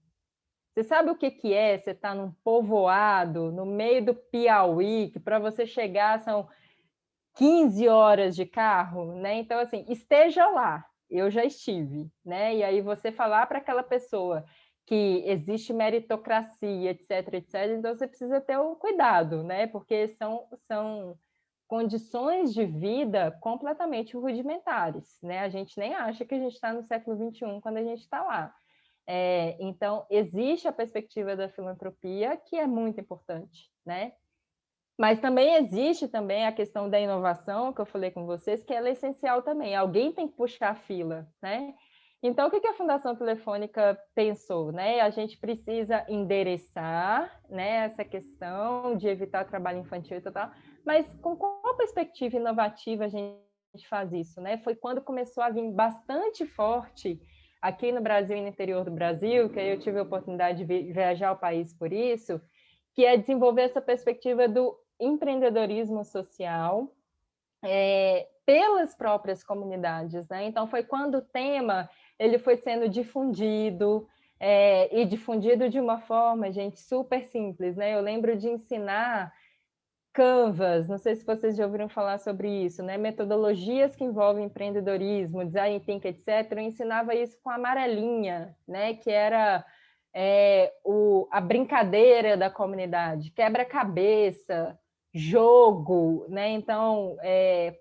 Você sabe o que é você estar num povoado, no meio do Piauí, que para você chegar são 15 horas de carro, né? Então, assim, esteja lá, eu já estive, né? E aí você falar para aquela pessoa que existe meritocracia, etc, etc, então você precisa ter um cuidado, né? Porque são condições de vida completamente rudimentares, né? A gente nem acha que a gente está no século XXI quando a gente está lá. Então, existe a perspectiva da filantropia, que é muito importante, né? Mas também existe também a questão da inovação, que eu falei com vocês, que ela é essencial também. Alguém tem que puxar a fila, né? Então, o que a Fundação Telefônica pensou, né? A gente precisa endereçar, né, essa questão de evitar trabalho infantil e tal, mas com qual perspectiva inovativa a gente faz isso, né? Foi quando começou a vir bastante forte aqui no Brasil e no interior do Brasil, que aí eu tive a oportunidade de viajar ao país por isso, que é desenvolver essa perspectiva do empreendedorismo social pelas próprias comunidades, né? Então foi quando o tema ele foi sendo difundido e difundido de uma forma, gente, super simples, né? Eu lembro de ensinar Canvas, não sei se vocês já ouviram falar sobre isso, né? Metodologias que envolvem empreendedorismo, design thinking, etc. Eu ensinava isso com a amarelinha, né? Que era a brincadeira da comunidade, quebra-cabeça, jogo, né? Então,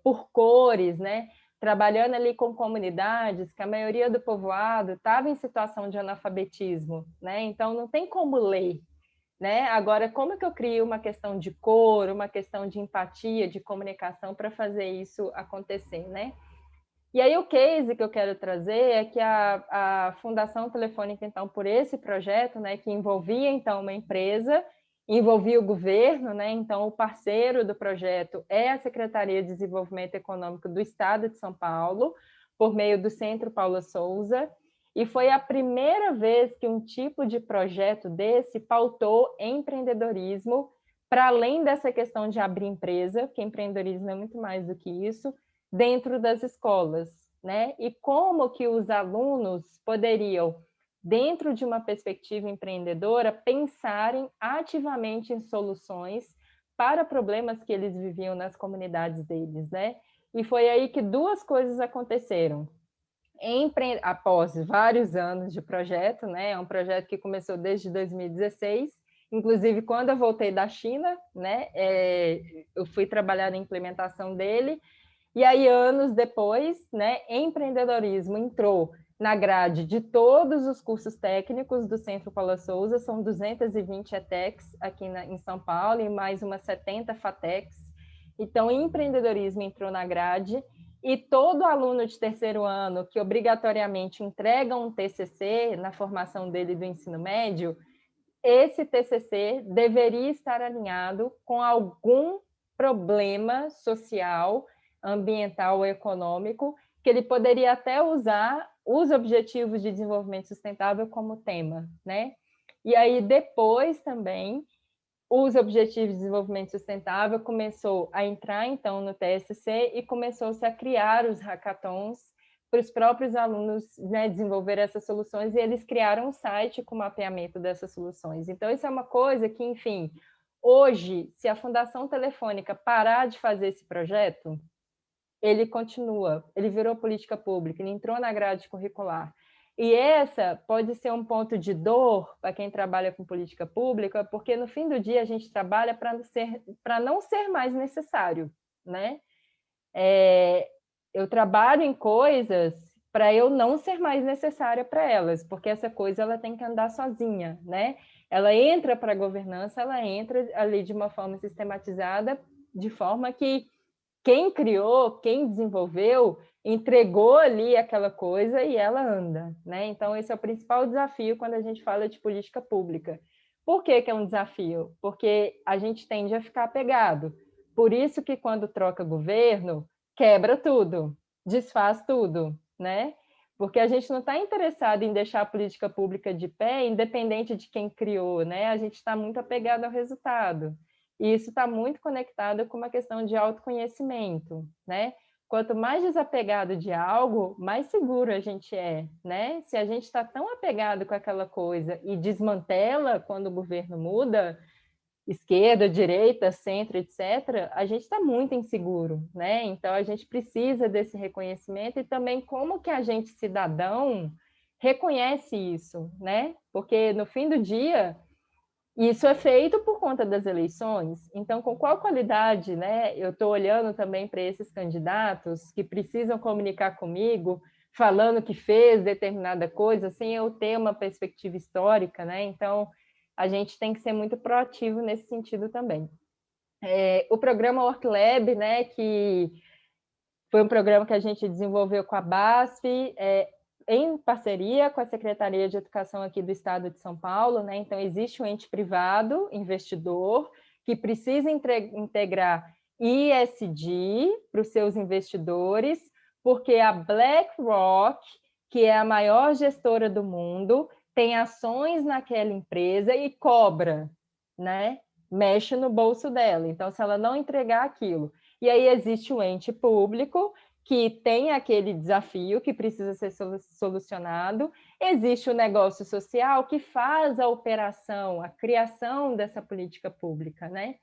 por cores, né? Trabalhando ali com comunidades que a maioria do povoado estava em situação de analfabetismo, né? Então, não tem como ler, né? Agora, como é que eu crio uma questão de cor, uma questão de empatia, de comunicação para fazer isso acontecer, né? E aí o case que eu quero trazer é que a Fundação Telefônica, então, por esse projeto, né, que envolvia, então, uma empresa, envolvia o governo, né, então o parceiro do projeto é a Secretaria de Desenvolvimento Econômico do Estado de São Paulo, por meio do Centro Paula Souza, e foi a primeira vez que um tipo de projeto desse pautou empreendedorismo, para além dessa questão de abrir empresa, porque empreendedorismo é muito mais do que isso, dentro das escolas, né? E como que os alunos poderiam, dentro de uma perspectiva empreendedora, pensarem ativamente em soluções para problemas que eles viviam nas comunidades deles, né? E foi aí que duas coisas aconteceram. Após vários anos de projeto, né? É um projeto que começou desde 2016. Inclusive, quando eu voltei da China, né? Eu fui trabalhar na implementação dele. E aí, anos depois, né, empreendedorismo entrou na grade de todos os cursos técnicos do Centro Paula Souza, são 220 ETECs aqui em São Paulo e mais umas 70 FATECs. Então, empreendedorismo entrou na grade E todo aluno de terceiro ano que obrigatoriamente entrega um TCC na formação dele do ensino médio, esse TCC deveria estar alinhado com algum problema social, ambiental ou econômico, que ele poderia até usar os Objetivos de Desenvolvimento Sustentável como tema, né? E aí depois também os Objetivos de Desenvolvimento Sustentável começou a entrar, então, no TSC e começou-se a criar os hackathons para os próprios alunos, né, desenvolver essas soluções, e eles criaram um site com mapeamento dessas soluções. Então, isso é uma coisa que, enfim, hoje, se a Fundação Telefônica parar de fazer esse projeto, ele continua, ele virou política pública, ele entrou na grade curricular. E essa pode ser um ponto de dor para quem trabalha com política pública, porque no fim do dia a gente trabalha para não ser mais necessário, né? Eu trabalho em coisas para eu não ser mais necessária para elas, porque essa coisa ela tem que andar sozinha, né? Ela entra para a governança, ela entra ali de uma forma sistematizada, de forma que quem criou, quem desenvolveu, entregou ali aquela coisa e ela anda, né? Então, esse é o principal desafio quando a gente fala de política pública. Por que que é um desafio? Porque a gente tende a ficar apegado. Por isso que quando troca governo, quebra tudo, desfaz tudo, né? Porque a gente não está interessado em deixar a política pública de pé, independente de quem criou, né? A gente está muito apegado ao resultado. E isso está muito conectado com uma questão de autoconhecimento, né? Quanto mais desapegado de algo, mais seguro a gente é, né? Se a gente está tão apegado com aquela coisa e desmantela quando o governo muda, esquerda, direita, centro, etc., a gente está muito inseguro, né? Então a gente precisa desse reconhecimento e também como que a gente, cidadão, reconhece isso, né? Porque no fim do dia isso é feito por conta das eleições. Então, com qual qualidade, né? Eu estou olhando também para esses candidatos que precisam comunicar comigo, falando que fez determinada coisa, sem eu ter uma perspectiva histórica, né? Então, a gente tem que ser muito proativo nesse sentido também. O programa WorkLab, né? Que foi um programa que a gente desenvolveu com a BASF, em parceria com a Secretaria de Educação aqui do Estado de São Paulo, né? Então, existe um ente privado, investidor, que precisa integrar ESG para os seus investidores, porque a BlackRock, que é a maior gestora do mundo, tem ações naquela empresa e cobra, né? Mexe no bolso dela. Então, se ela não entregar aquilo, e aí existe o ente público, que tem aquele desafio que precisa ser solucionado, existe o negócio social que faz a operação, a criação dessa política pública, né?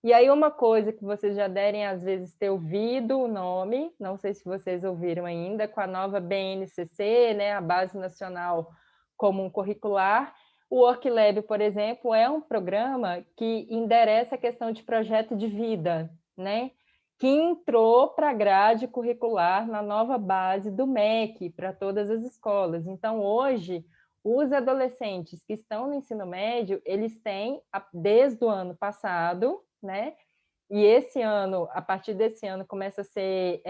E aí uma coisa que vocês já devem, às vezes, ter ouvido o nome, não sei se vocês ouviram ainda, com a nova BNCC, né, a Base Nacional Comum Curricular, o WorkLab, por exemplo, é um programa que endereça a questão de projeto de vida, né? Que entrou para a grade curricular na nova base do MEC para todas as escolas. Então, hoje, os adolescentes que estão no ensino médio, eles têm, desde o ano passado, né? E esse ano, a partir desse ano, começa a ser...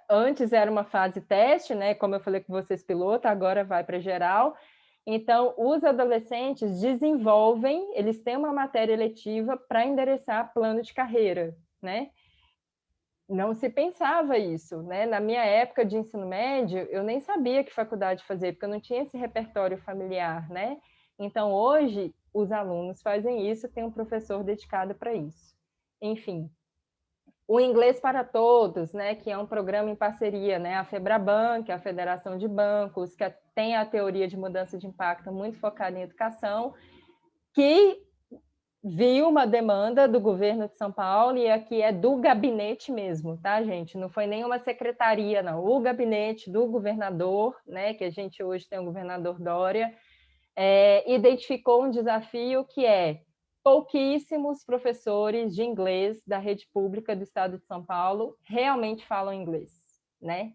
antes era uma fase teste, né? Como eu falei com vocês, piloto, agora vai para geral. Então, os adolescentes desenvolvem, eles têm uma matéria eletiva para endereçar plano de carreira, né? Não se pensava isso, né? Na minha época de ensino médio, eu nem sabia que faculdade fazer, porque eu não tinha esse repertório familiar, né? Então, hoje, os alunos fazem isso, tem um professor dedicado para isso. Enfim, o Inglês para Todos, né, que é um programa em parceria, né, a Febraban, que é a Federação de Bancos, que tem a teoria de mudança de impacto muito focada em educação, que viu uma demanda do governo de São Paulo, e aqui é do gabinete mesmo, tá, gente? Não foi nenhuma secretaria, não. O gabinete do governador, né, que a gente hoje tem o governador Dória, identificou um desafio que é pouquíssimos professores de inglês da rede pública do estado de São Paulo realmente falam inglês, né?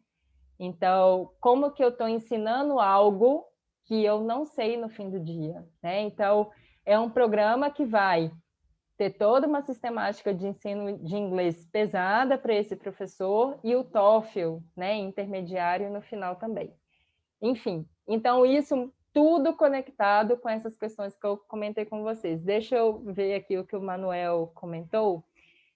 Então, como que eu estou ensinando algo que eu não sei no fim do dia, né? Então, é um programa que vai ter toda uma sistemática de ensino de inglês pesada para esse professor e o TOEFL, né, intermediário no final também. Enfim, então isso tudo conectado com essas questões que eu comentei com vocês. Deixa eu ver aqui o que o Manuel comentou.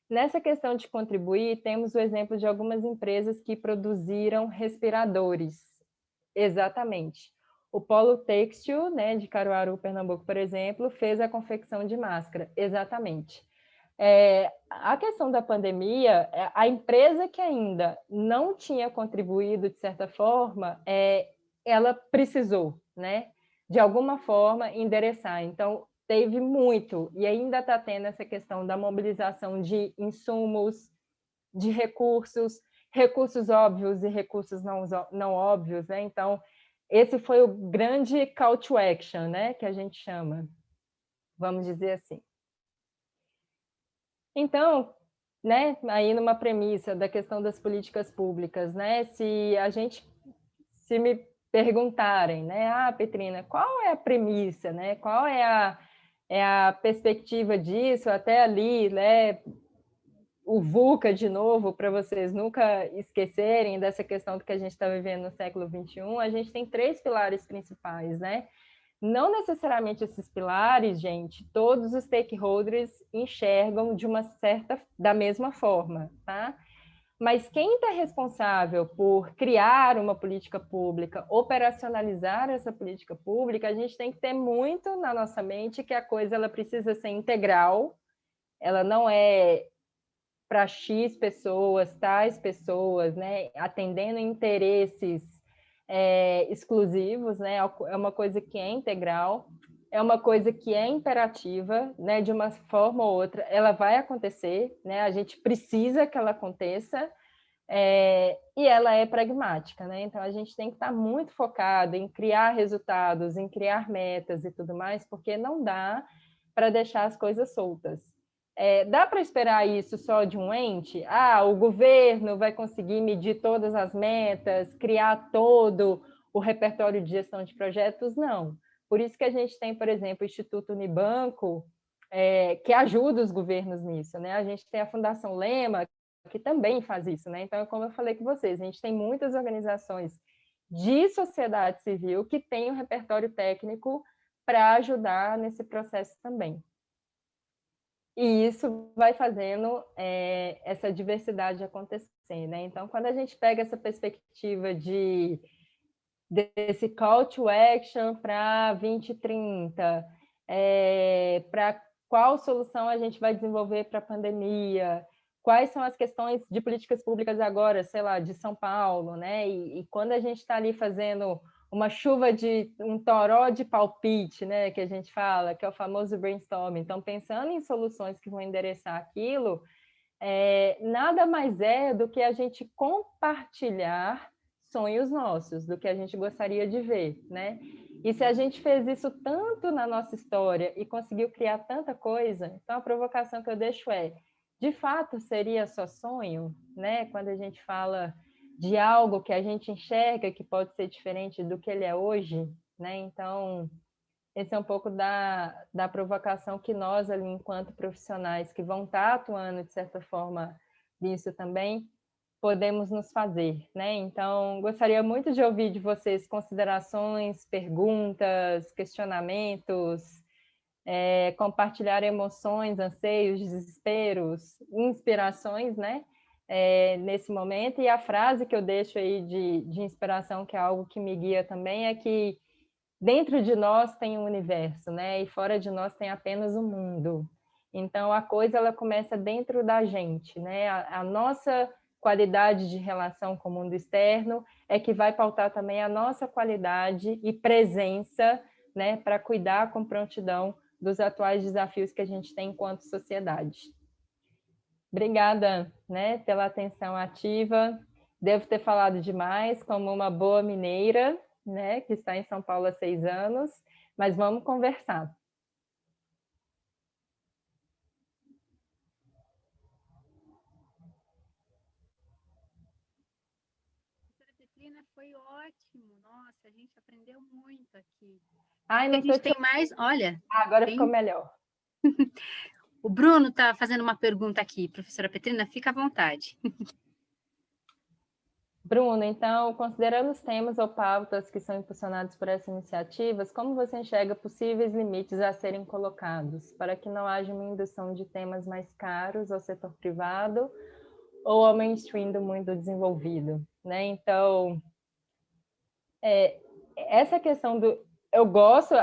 Nessa questão de contribuir, temos o exemplo de algumas empresas que produziram respiradores. Exatamente. O Polo Têxtil, né, de Caruaru, Pernambuco, por exemplo, fez a confecção de máscara. Exatamente. A questão da pandemia, a empresa que ainda não tinha contribuído, de certa forma, ela precisou, né, de alguma forma, endereçar. Então, teve muito, e ainda está tendo essa questão da mobilização de insumos, de recursos, recursos óbvios e recursos não óbvios, né? Então, esse foi o grande call to action, né, que a gente chama, vamos dizer assim. Então, né, aí numa premissa da questão das políticas públicas, né, se me perguntarem, né, Petrina, qual é a premissa, né, qual é a perspectiva disso, até ali, né, o VUCA de novo, para vocês nunca esquecerem dessa questão do que a gente está vivendo no século XXI, a gente tem 3 pilares principais, né? Não necessariamente esses pilares, gente, todos os stakeholders enxergam da mesma forma, tá? Mas quem está responsável por criar uma política pública, operacionalizar essa política pública, a gente tem que ter muito na nossa mente que a coisa ela precisa ser integral, ela não é para X pessoas, tais pessoas, né, atendendo interesses exclusivos, né, é uma coisa que é integral, é uma coisa que é imperativa, né, de uma forma ou outra, ela vai acontecer, né, a gente precisa que ela aconteça, e ela é pragmática, né, então a gente tem que estar muito focado em criar resultados, em criar metas e tudo mais, porque não dá para deixar as coisas soltas. Dá para esperar isso só de um ente? O governo vai conseguir medir todas as metas, criar todo o repertório de gestão de projetos? Não. Por isso que a gente tem, por exemplo, o Instituto Unibanco, que ajuda os governos nisso, né? A gente tem a Fundação Lema, que também faz isso, né? Então, como eu falei com vocês, a gente tem muitas organizações de sociedade civil que têm um repertório técnico para ajudar nesse processo também. E isso vai fazendo essa diversidade acontecer, né? Então, quando a gente pega essa perspectiva desse call to action para 2030, para qual solução a gente vai desenvolver para a pandemia, quais são as questões de políticas públicas agora, sei lá, de São Paulo, né? E quando a gente está ali fazendo uma chuva de um toró de palpite, né, que a gente fala, que é o famoso brainstorming. Então, pensando em soluções que vão endereçar aquilo, nada mais é do que a gente compartilhar sonhos nossos, do que a gente gostaria de ver, né? E se a gente fez isso tanto na nossa história e conseguiu criar tanta coisa, então a provocação que eu deixo de fato, seria só sonho, né? Quando a gente fala de algo que a gente enxerga que pode ser diferente do que ele é hoje, né? Então, esse é um pouco da provocação que nós, ali, enquanto profissionais que vão estar atuando, de certa forma, nisso também, podemos nos fazer, né? Então, gostaria muito de ouvir de vocês considerações, perguntas, questionamentos, compartilhar emoções, anseios, desesperos, inspirações, né? Nesse momento. E a frase que eu deixo aí de inspiração, que é algo que me guia também, é que dentro de nós tem um universo, né? E fora de nós tem apenas o mundo. Então, a coisa ela começa dentro da gente, né? A nossa qualidade de relação com o mundo externo é que vai pautar também a nossa qualidade e presença, né? Para cuidar com prontidão dos atuais desafios que a gente tem enquanto sociedade. Obrigada, né, pela atenção ativa. Devo ter falado demais, como uma boa mineira, né, que está em São Paulo há 6 anos, mas vamos conversar. Petrina, foi ótimo. Nossa, a gente aprendeu muito aqui. Ai, não a gente tem mais, olha... Agora ficou melhor. O Bruno está fazendo uma pergunta aqui, professora Petrina, fica à vontade. Bruno, então, considerando os temas ou pautas que são impulsionados por essas iniciativas, como você enxerga possíveis limites a serem colocados para que não haja uma indução de temas mais caros ao setor privado ou ao mainstream do mundo desenvolvido, né? Então, essa questão do... Eu gosto,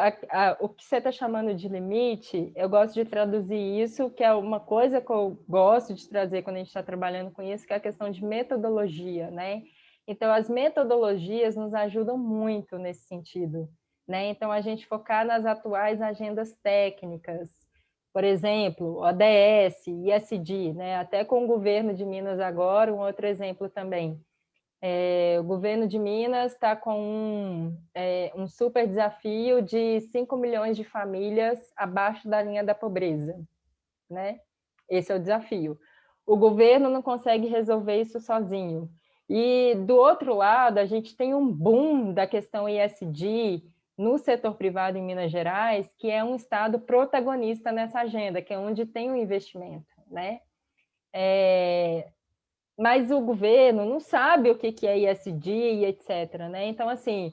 o que você está chamando de limite, eu gosto de traduzir isso, que é uma coisa que eu gosto de trazer quando a gente está trabalhando com isso, que é a questão de metodologia, né? Então, as metodologias nos ajudam muito nesse sentido, né? Então, a gente focar nas atuais agendas técnicas, por exemplo, ODS, ISD, né? Até com o governo de Minas agora, um outro exemplo também. O governo de Minas está com um super desafio de 5 milhões de famílias abaixo da linha da pobreza, né? Esse é o desafio. O governo não consegue resolver isso sozinho. E, do outro lado, a gente tem um boom da questão ESG no setor privado em Minas Gerais, que é um estado protagonista nessa agenda, que é onde tem o investimento, né? Mas o governo não sabe o que é ESG e etc., né? Então, assim,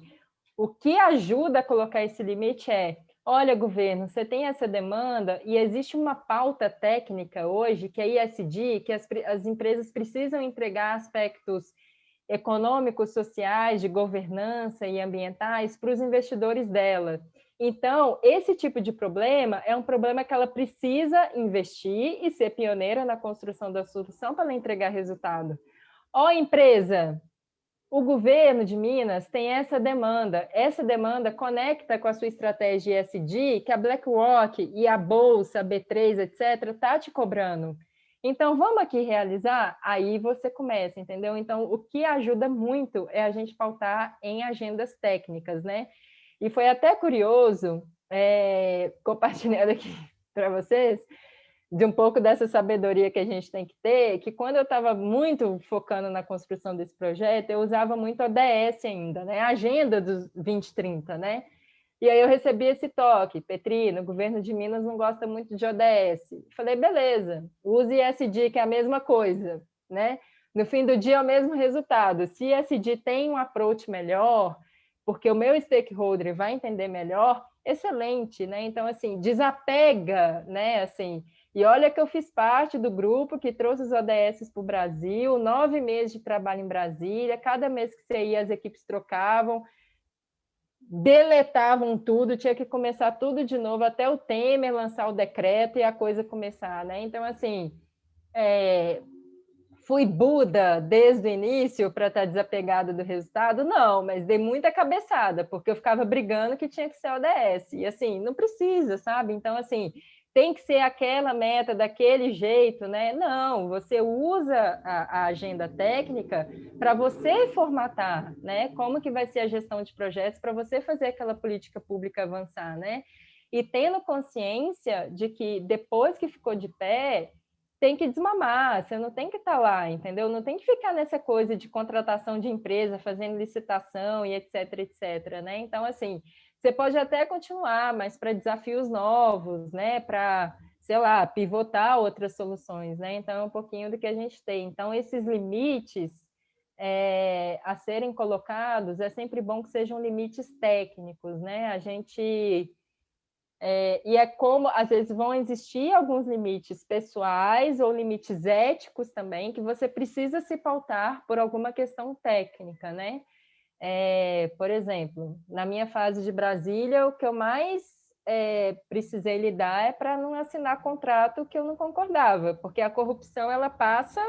o que ajuda a colocar esse limite é: olha, governo, você tem essa demanda e existe uma pauta técnica hoje, que é ESG, que as empresas precisam entregar aspectos econômicos, sociais, de governança e ambientais para os investidores dela. Então, esse tipo de problema é um problema que ela precisa investir e ser pioneira na construção da solução para ela entregar resultado. Ó, empresa, o governo de Minas tem essa demanda conecta com a sua estratégia ESG, que a BlackRock e a Bolsa, a B3, etc., está te cobrando. Então, vamos aqui realizar? Aí você começa, entendeu? Então, o que ajuda muito é a gente pautar em agendas técnicas, né? E foi até curioso, compartilhando aqui para vocês, de um pouco dessa sabedoria que a gente tem que ter, que quando eu estava muito focando na construção desse projeto, eu usava muito a ODS ainda, né? A agenda dos 2030, né? E aí eu recebi esse toque: Petrina, o governo de Minas não gosta muito de ODS. Falei, beleza, use ESG, que é a mesma coisa, né? No fim do dia é o mesmo resultado. Se ESG tem um approach melhor, porque o meu stakeholder vai entender melhor, excelente, né? Então, assim, desapega, né? Assim, e olha que eu fiz parte do grupo que trouxe os ODS para o Brasil, 9 meses de trabalho em Brasília, cada mês que você ia, as equipes trocavam, deletavam tudo, tinha que começar tudo de novo, até o Temer lançar o decreto e a coisa começar, né? Então, assim, fui Buda desde o início para estar desapegado do resultado? Não, mas dei muita cabeçada, porque eu ficava brigando que tinha que ser ODS, e assim, não precisa, sabe? Então, assim, tem que ser aquela meta daquele jeito, né? Não, você usa a agenda técnica para você formatar, né? Como que vai ser a gestão de projetos para você fazer aquela política pública avançar, né? E tendo consciência de que depois que ficou de pé, tem que desmamar, você não tem que estar lá, entendeu? Não tem que ficar nessa coisa de contratação de empresa, fazendo licitação e etc, etc, né? Então, assim, você pode até continuar, mas para desafios novos, né? Para, sei lá, pivotar outras soluções, né? Então, é um pouquinho do que a gente tem. Então, esses limites a serem colocados, é sempre bom que sejam limites técnicos, né? A gente... e é como, às vezes, vão existir alguns limites pessoais ou limites éticos também, que você precisa se pautar por alguma questão técnica, né? Por exemplo, na minha fase de Brasília, o que eu mais precisei lidar é para não assinar contrato que eu não concordava, porque a corrupção, ela passa,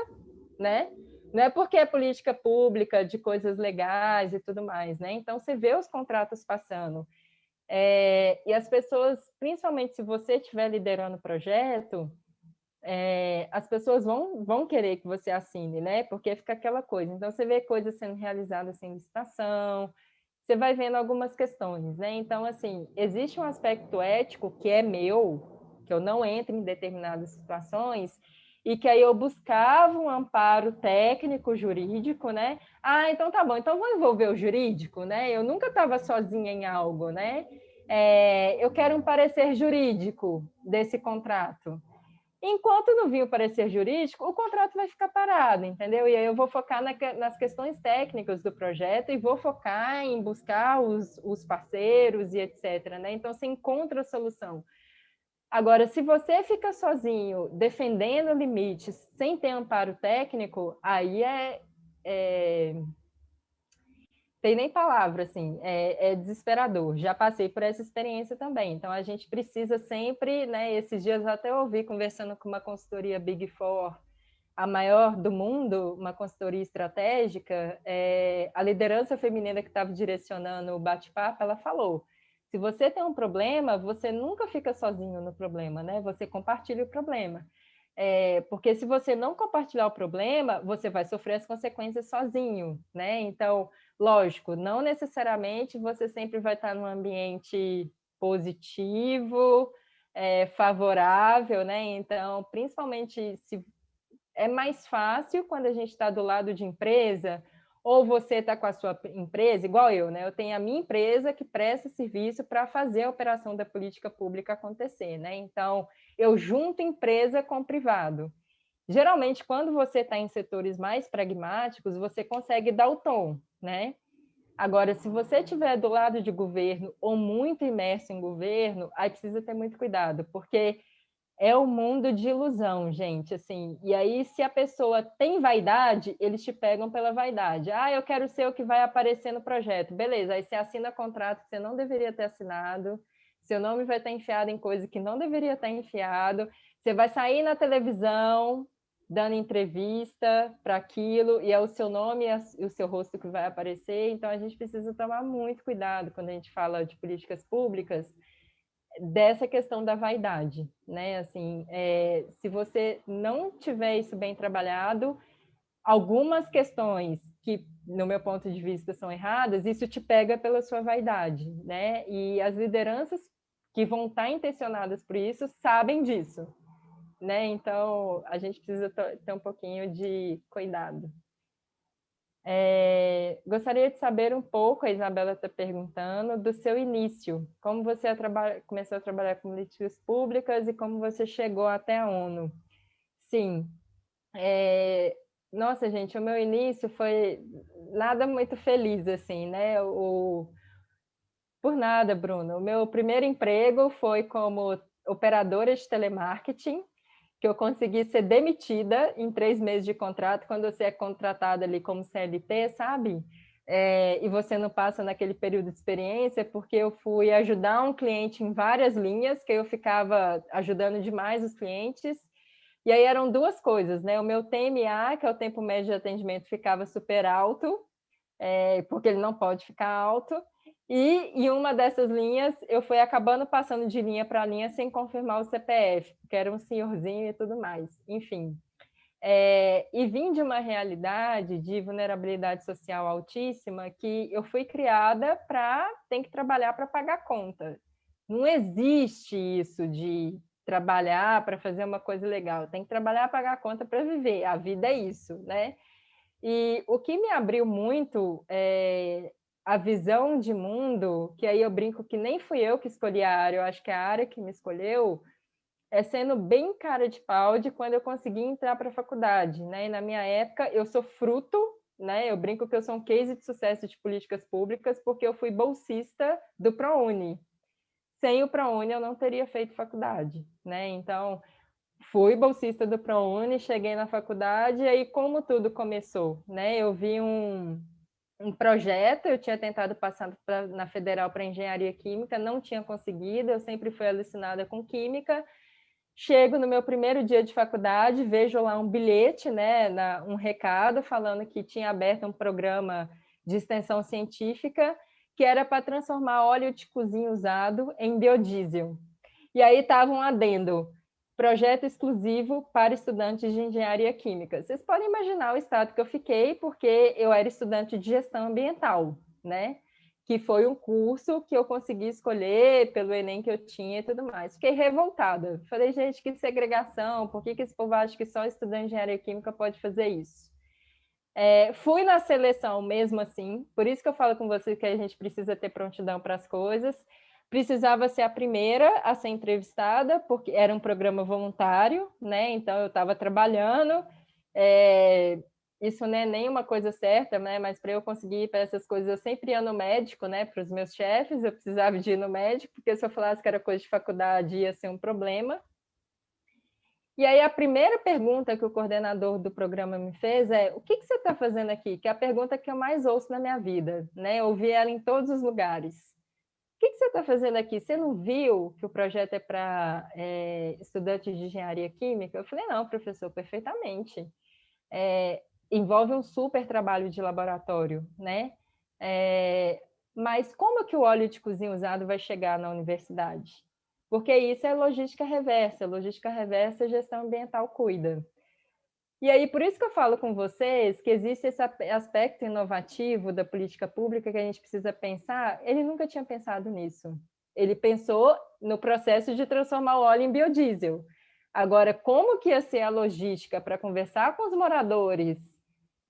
né? Não é porque é política pública, de coisas legais e tudo mais, né? Então, você vê os contratos passando. E as pessoas, principalmente se você estiver liderando o projeto, as pessoas vão querer que você assine, né? Porque fica aquela coisa. Então, você vê coisas sendo realizadas sem licitação, você vai vendo algumas questões, né? Então, assim, existe um aspecto ético que é meu, que eu não entro em determinadas situações, e que aí eu buscava um amparo técnico, jurídico, né? Ah, então tá bom, então vou envolver o jurídico, né? Eu nunca estava sozinha em algo, né? Eu quero um parecer jurídico desse contrato. Enquanto não vir o parecer jurídico, o contrato vai ficar parado, entendeu? E aí eu vou focar nas questões técnicas do projeto e vou focar em buscar os parceiros e etc., né? Então, você encontra a solução. Agora, se você fica sozinho defendendo limites sem ter amparo técnico, aí tem nem palavra, assim, é desesperador. Já passei por essa experiência também. Então, a gente precisa sempre, né? Esses dias eu até ouvi conversando com uma consultoria Big Four, a maior do mundo, uma consultoria estratégica, a liderança feminina que estava direcionando o bate-papo, ela falou: se você tem um problema, você nunca fica sozinho no problema, né? Você compartilha o problema. Porque se você não compartilhar o problema, você vai sofrer as consequências sozinho, né? Então, lógico, não necessariamente você sempre vai estar num ambiente positivo, favorável, né? Então, principalmente se é mais fácil quando a gente está do lado de empresa, ou você está com a sua empresa, igual eu, né? Eu tenho a minha empresa que presta serviço para fazer a operação da política pública acontecer, né? Então, eu junto empresa com privado. Geralmente, quando você está em setores mais pragmáticos, você consegue dar o tom, né? Agora, se você estiver do lado de governo ou muito imerso em governo, aí precisa ter muito cuidado, porque é um mundo de ilusão, gente, assim. E aí, se a pessoa tem vaidade, eles te pegam pela vaidade. Ah, eu quero ser o que vai aparecer no projeto. Beleza, aí você assina contrato que você não deveria ter assinado, seu nome vai estar enfiado em coisa que não deveria estar enfiado, você vai sair na televisão dando entrevista para aquilo, e é o seu nome e o seu rosto que vai aparecer. Então, a gente precisa tomar muito cuidado quando a gente fala de políticas públicas, dessa questão da vaidade, né? Assim, se você não tiver isso bem trabalhado, algumas questões que, no meu ponto de vista, são erradas, isso te pega pela sua vaidade, né? E as lideranças que vão estar intencionadas por isso sabem disso, né? Então, a gente precisa ter um pouquinho de cuidado. Gostaria de saber um pouco, a Isabela está perguntando, do seu início. Como você começou a trabalhar com políticas públicas e como você chegou até a ONU? Sim. Nossa, gente, o meu início foi nada muito feliz, assim, né? Por nada, Bruno. O meu primeiro emprego foi como operadora de telemarketing, que eu consegui ser demitida em 3 meses de contrato, quando você é contratada ali como CLT, sabe? E você não passa naquele período de experiência, porque eu fui ajudar um cliente em várias linhas, que eu ficava ajudando demais os clientes, e aí eram duas coisas, né? O meu TMA, que é o tempo médio de atendimento, ficava super alto, porque ele não pode ficar alto, e em uma dessas linhas, eu fui acabando passando de linha para linha sem confirmar o CPF, porque era um senhorzinho e tudo mais. Enfim. E vim de uma realidade de vulnerabilidade social altíssima que eu fui criada para ter que trabalhar para pagar conta. Não existe isso de trabalhar para fazer uma coisa legal. Tem que trabalhar, pagar conta para viver. A vida é isso, né? E o que me abriu muito a visão de mundo, que aí eu brinco que nem fui eu que escolhi a área, eu acho que é a área que me escolheu, sendo bem cara de pau de quando eu consegui entrar para a faculdade, né? E na minha época, eu sou fruto, né? Eu brinco que eu sou um case de sucesso de políticas públicas, porque eu fui bolsista do ProUni. Sem o ProUni, eu não teria feito faculdade, né? Então, fui bolsista do ProUni, cheguei na faculdade, e aí como tudo começou, né? Eu vi um projeto, eu tinha tentado passar na Federal para Engenharia Química, não tinha conseguido, eu sempre fui alucinada com Química. Chego no meu primeiro dia de faculdade, vejo lá um bilhete, né, um recado falando que tinha aberto um programa de extensão científica que era para transformar óleo de cozinha usado em biodiesel. E aí estava um adendo, projeto exclusivo para estudantes de engenharia química. Vocês podem imaginar o estado que eu fiquei, porque eu era estudante de gestão ambiental, né? Que foi um curso que eu consegui escolher pelo Enem que eu tinha e tudo mais. Fiquei revoltada. Falei, gente, que segregação, por que esse povo acha que só estudante de engenharia química pode fazer isso? Fui na seleção mesmo assim, por isso que eu falo com você que a gente precisa ter prontidão para as coisas. precisava ser a primeira a ser entrevistada, porque era um programa voluntário, né? Então eu estava trabalhando, isso não é nem uma coisa certa, né? Mas para eu conseguir ir para essas coisas, eu sempre ia no médico, né? Para os meus chefes, eu precisava de ir no médico, porque se eu falasse que era coisa de faculdade, ia ser um problema. E aí a primeira pergunta que o coordenador do programa me fez é: o que você está fazendo aqui? Que é a pergunta que eu mais ouço na minha vida, né? Eu ouvi ela em todos os lugares. O que você está fazendo aqui? Você não viu que o projeto é para estudantes de engenharia química? Eu falei: não, professor, perfeitamente. Envolve um super trabalho de laboratório, né? Mas como que o óleo de cozinha usado vai chegar na universidade? Porque isso é logística reversa. Logística reversa, a gestão ambiental cuida. E aí, por isso que eu falo com vocês que existe esse aspecto inovativo da política pública que a gente precisa pensar. Ele nunca tinha pensado nisso. Ele pensou no processo de transformar o óleo em biodiesel. Agora, como que ia ser a logística para conversar com os moradores,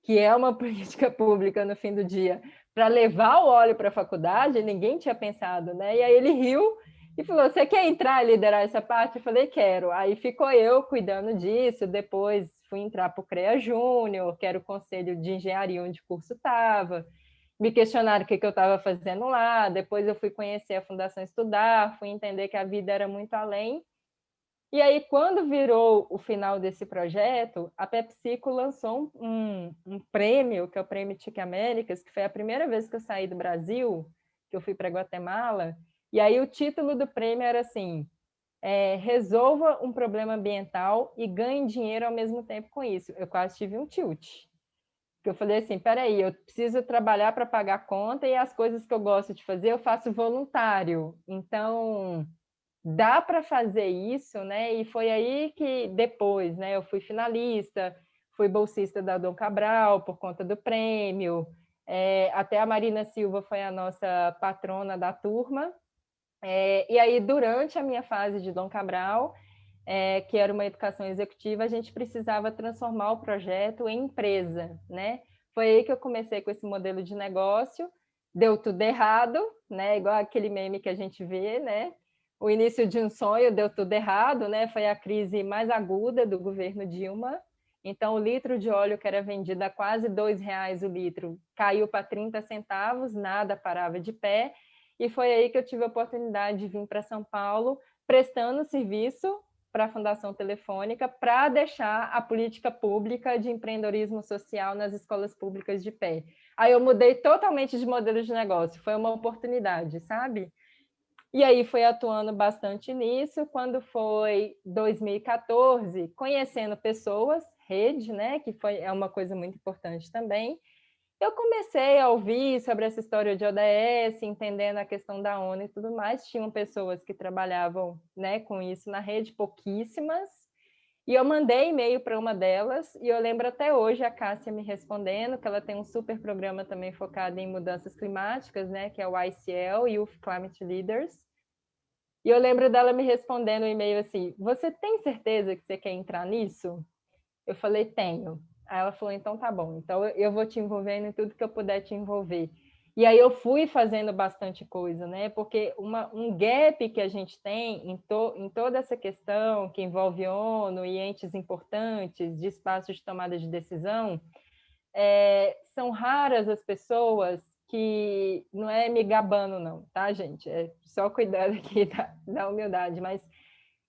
que é uma política pública no fim do dia, para levar o óleo para a faculdade, ninguém tinha pensado, né? E aí ele riu e falou: você quer entrar e liderar essa parte? Eu falei: quero. Aí ficou eu cuidando disso, depois fui entrar para o CREA Júnior, que era o conselho de engenharia onde o curso estava. Me questionaram o que eu estava fazendo lá, depois eu fui conhecer a Fundação Estudar, fui entender que a vida era muito além. E aí, quando virou o final desse projeto, a PepsiCo lançou um prêmio, que é o Prêmio TIC Américas, que foi a primeira vez que eu saí do Brasil, que eu fui para Guatemala. E aí o título do prêmio era assim: resolva um problema ambiental e ganhe dinheiro ao mesmo tempo com isso. Eu quase tive um tilt. Porque eu falei assim: peraí, eu preciso trabalhar para pagar a conta e as coisas que eu gosto de fazer eu faço voluntário. Então dá para fazer isso, né? E foi aí que depois, né, eu fui finalista, fui bolsista da Dom Cabral por conta do prêmio. Até a Marina Silva foi a nossa patrona da turma. E aí, durante a minha fase de Dom Cabral, que era uma educação executiva, a gente precisava transformar o projeto em empresa, né? Foi aí que eu comecei com esse modelo de negócio. Deu tudo errado, né? Igual aquele meme que a gente vê, né? O início de um sonho deu tudo errado, né? Foi a crise mais aguda do governo Dilma. Então, o litro de óleo que era vendido a quase R$ 2 o litro caiu para 30 centavos, nada parava de pé. E foi aí que eu tive a oportunidade de vir para São Paulo, prestando serviço para a Fundação Telefônica, para deixar a política pública de empreendedorismo social nas escolas públicas de pé. Aí eu mudei totalmente de modelo de negócio, foi uma oportunidade, sabe? E aí foi atuando bastante nisso. Quando foi 2014, conhecendo pessoas, rede, né, que é uma coisa muito importante também, eu comecei a ouvir sobre essa história de ODS, entendendo a questão da ONU e tudo mais. Tinham pessoas que trabalhavam, né, com isso na rede, pouquíssimas. E eu mandei e-mail para uma delas, e eu lembro até hoje a Cássia me respondendo, que ela tem um super programa também focado em mudanças climáticas, né, que é o ICL, Youth Climate Leaders. E eu lembro dela me respondendo um e-mail assim: você tem certeza que você quer entrar nisso? Eu falei: tenho. Aí ela falou: então tá bom, então eu vou te envolvendo em tudo que eu puder te envolver. E aí eu fui fazendo bastante coisa, né? Porque um gap que a gente tem em toda essa questão que envolve ONU e entes importantes de espaços de tomada de decisão, são raras as pessoas que, não é me gabando não, tá, gente? É só cuidado aqui da humildade, mas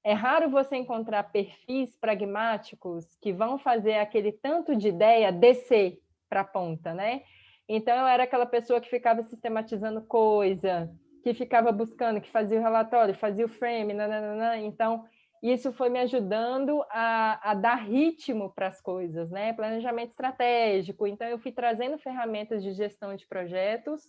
é raro você encontrar perfis pragmáticos que vão fazer aquele tanto de ideia descer para a ponta, né? Então, eu era aquela pessoa que ficava sistematizando coisa, que ficava buscando, que fazia o relatório, fazia o frame, nananana. Então, isso foi me ajudando a dar ritmo para as coisas, né? Planejamento estratégico. Então, eu fui trazendo ferramentas de gestão de projetos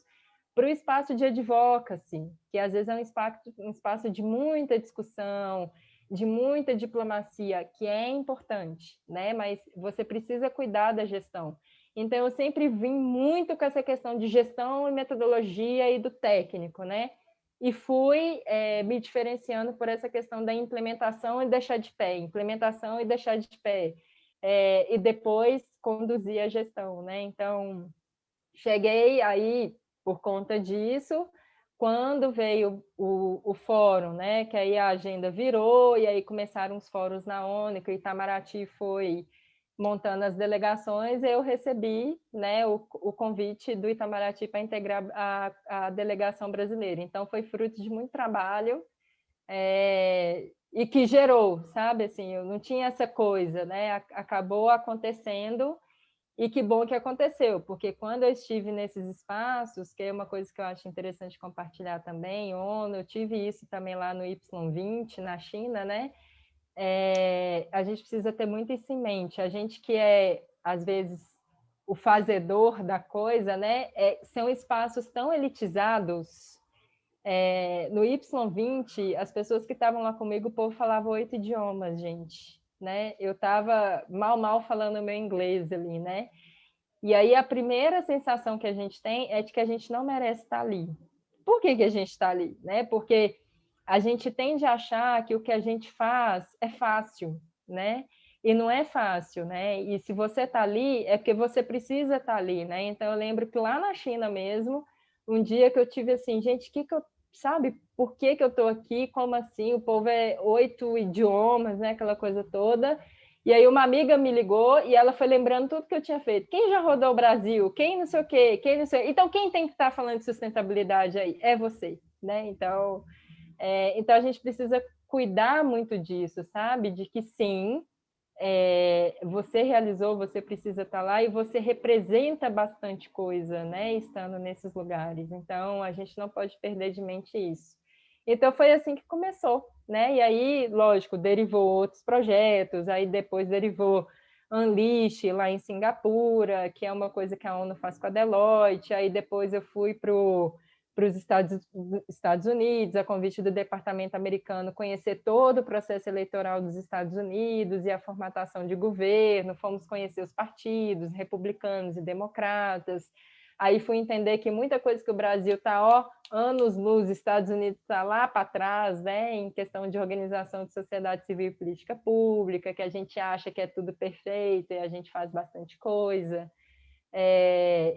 para o espaço de advocacy, que às vezes é um espaço de muita discussão, de muita diplomacia, que é importante, né? Mas você precisa cuidar da gestão. Então, eu sempre vim muito com essa questão de gestão e metodologia e do técnico, né? E fui me diferenciando por essa questão da implementação e deixar de pé, implementação e deixar de pé, e depois conduzir a gestão, né? Então, cheguei aí por conta disso, quando veio o fórum, né, que aí a agenda virou, e aí começaram os fóruns na ONU, que o Itamaraty foi montando as delegações, eu recebi, né, o convite do Itamaraty para integrar a delegação brasileira. Então, foi fruto de muito trabalho, e que gerou, sabe, assim, eu não tinha essa coisa, né, acabou acontecendo, e que bom que aconteceu, porque quando eu estive nesses espaços, que é uma coisa que eu acho interessante compartilhar também, ONU, eu tive isso também lá no Y20, na China, né? A gente precisa ter muito isso em mente. A gente que é, às vezes, o fazedor da coisa, né? São espaços tão elitizados. No Y20, as pessoas que estavam lá comigo, o povo falava 8 idiomas, gente. Né? Eu estava mal falando meu inglês ali, né? E aí a primeira sensação que a gente tem é de que a gente não merece estar ali. Por que a gente está ali? Né? Porque a gente tende a achar que o que a gente faz é fácil, né? E não é fácil, né? E se você está ali, é porque você precisa estar ali, né? Então eu lembro que lá na China mesmo, um dia que eu tive assim, gente, sabe, por que eu estou aqui? Como assim? O povo é 8 idiomas, né? Aquela coisa toda. E aí uma amiga me ligou e ela foi lembrando tudo que eu tinha feito. Quem já rodou o Brasil? Quem não sei o quê? Quem não sei... Então, quem tem que estar falando de sustentabilidade aí? É você, né? Então a gente precisa cuidar muito disso, sabe? De que sim, você realizou, você precisa estar lá e você representa bastante coisa, né? Estando nesses lugares. Então, a gente não pode perder de mente isso. Então, foi assim que começou, né? E aí, lógico, derivou outros projetos, aí depois derivou Unleash lá em Singapura, que é uma coisa que a ONU faz com a Deloitte, aí depois eu fui para os Estados Unidos, a convite do Departamento Americano, conhecer todo o processo eleitoral dos Estados Unidos e a formatação de governo, fomos conhecer os partidos, republicanos e democratas, aí fui entender que muita coisa que o Brasil está, anos-luz, Estados Unidos está lá para trás, né, em questão de organização de sociedade civil e política pública, que a gente acha que é tudo perfeito e a gente faz bastante coisa.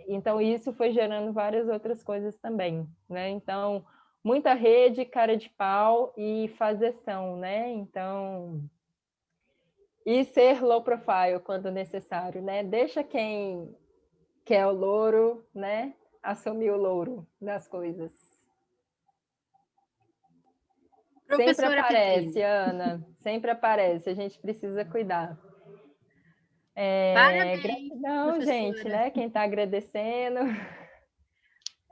Então, isso foi gerando várias outras coisas também, né? Então, muita rede, cara de pau e fazeção, né? Então, e ser low profile quando necessário, né? Deixa quem quer o louro, né? Assumir o louro das coisas. Sempre Professora aparece, Petrina, Ana, sempre aparece, a gente precisa cuidar. parabéns, Gratidão, gente, professora. né? Quem está agradecendo.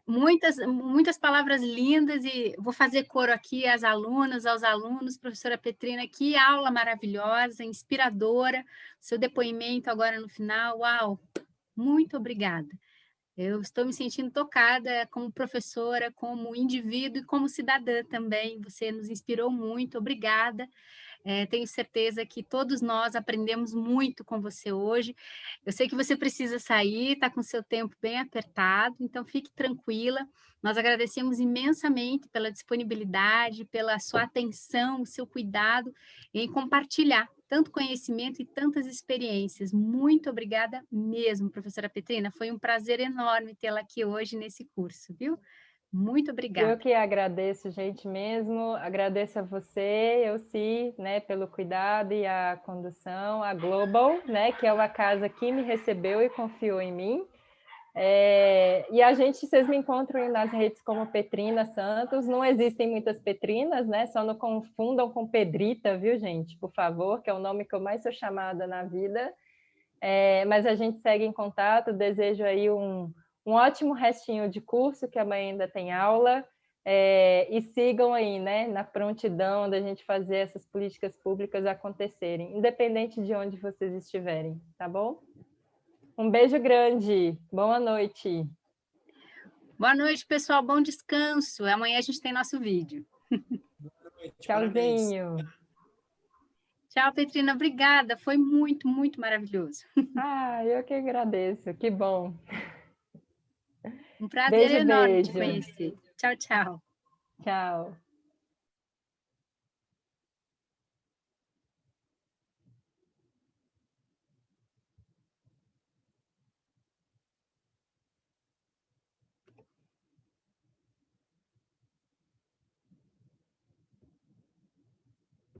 Muitas palavras lindas e vou fazer coro aqui às alunas, aos alunos, professora Petrina, que aula maravilhosa, inspiradora, seu depoimento agora no final, uau, muito obrigada. Eu estou me sentindo tocada como professora, como indivíduo e como cidadã também. Você nos inspirou muito, obrigada. Tenho certeza que todos nós aprendemos muito com você hoje. Eu sei que você precisa sair, está com seu tempo bem apertado, então fique tranquila. Nós agradecemos imensamente pela disponibilidade, pela sua atenção, o seu cuidado em compartilhar tanto conhecimento e tantas experiências. Muito obrigada mesmo, professora Petrina. Foi um prazer enorme tê-la aqui hoje nesse curso, viu? Muito Eu obrigada. que agradeço, gente, mesmo. Agradeço a você, Elci, né, pelo cuidado e a condução, a Global, né, que é uma casa que me recebeu e confiou em mim. E a gente, vocês me encontram aí nas redes como Petrina Santos. Não existem muitas Petrinas, né? Só não confundam com Pedrita, viu, gente? Por favor, que é o nome que eu mais sou chamada na vida. Mas a gente segue em contato. Desejo aí um ótimo restinho de curso, que amanhã ainda tem aula. E sigam aí, né, na prontidão da gente fazer essas políticas públicas acontecerem, independente de onde vocês estiverem, tá bom? Um beijo grande, boa noite. Boa noite, pessoal. Bom descanso. Amanhã a gente tem nosso vídeo. Boa noite, parabéns. Tchauzinho. Tchau, Petrina. Obrigada. Foi muito, muito maravilhoso. Eu que agradeço, que bom. Um prazer Beijo, enorme te beijo. conhecer. Tchau, tchau. Tchau.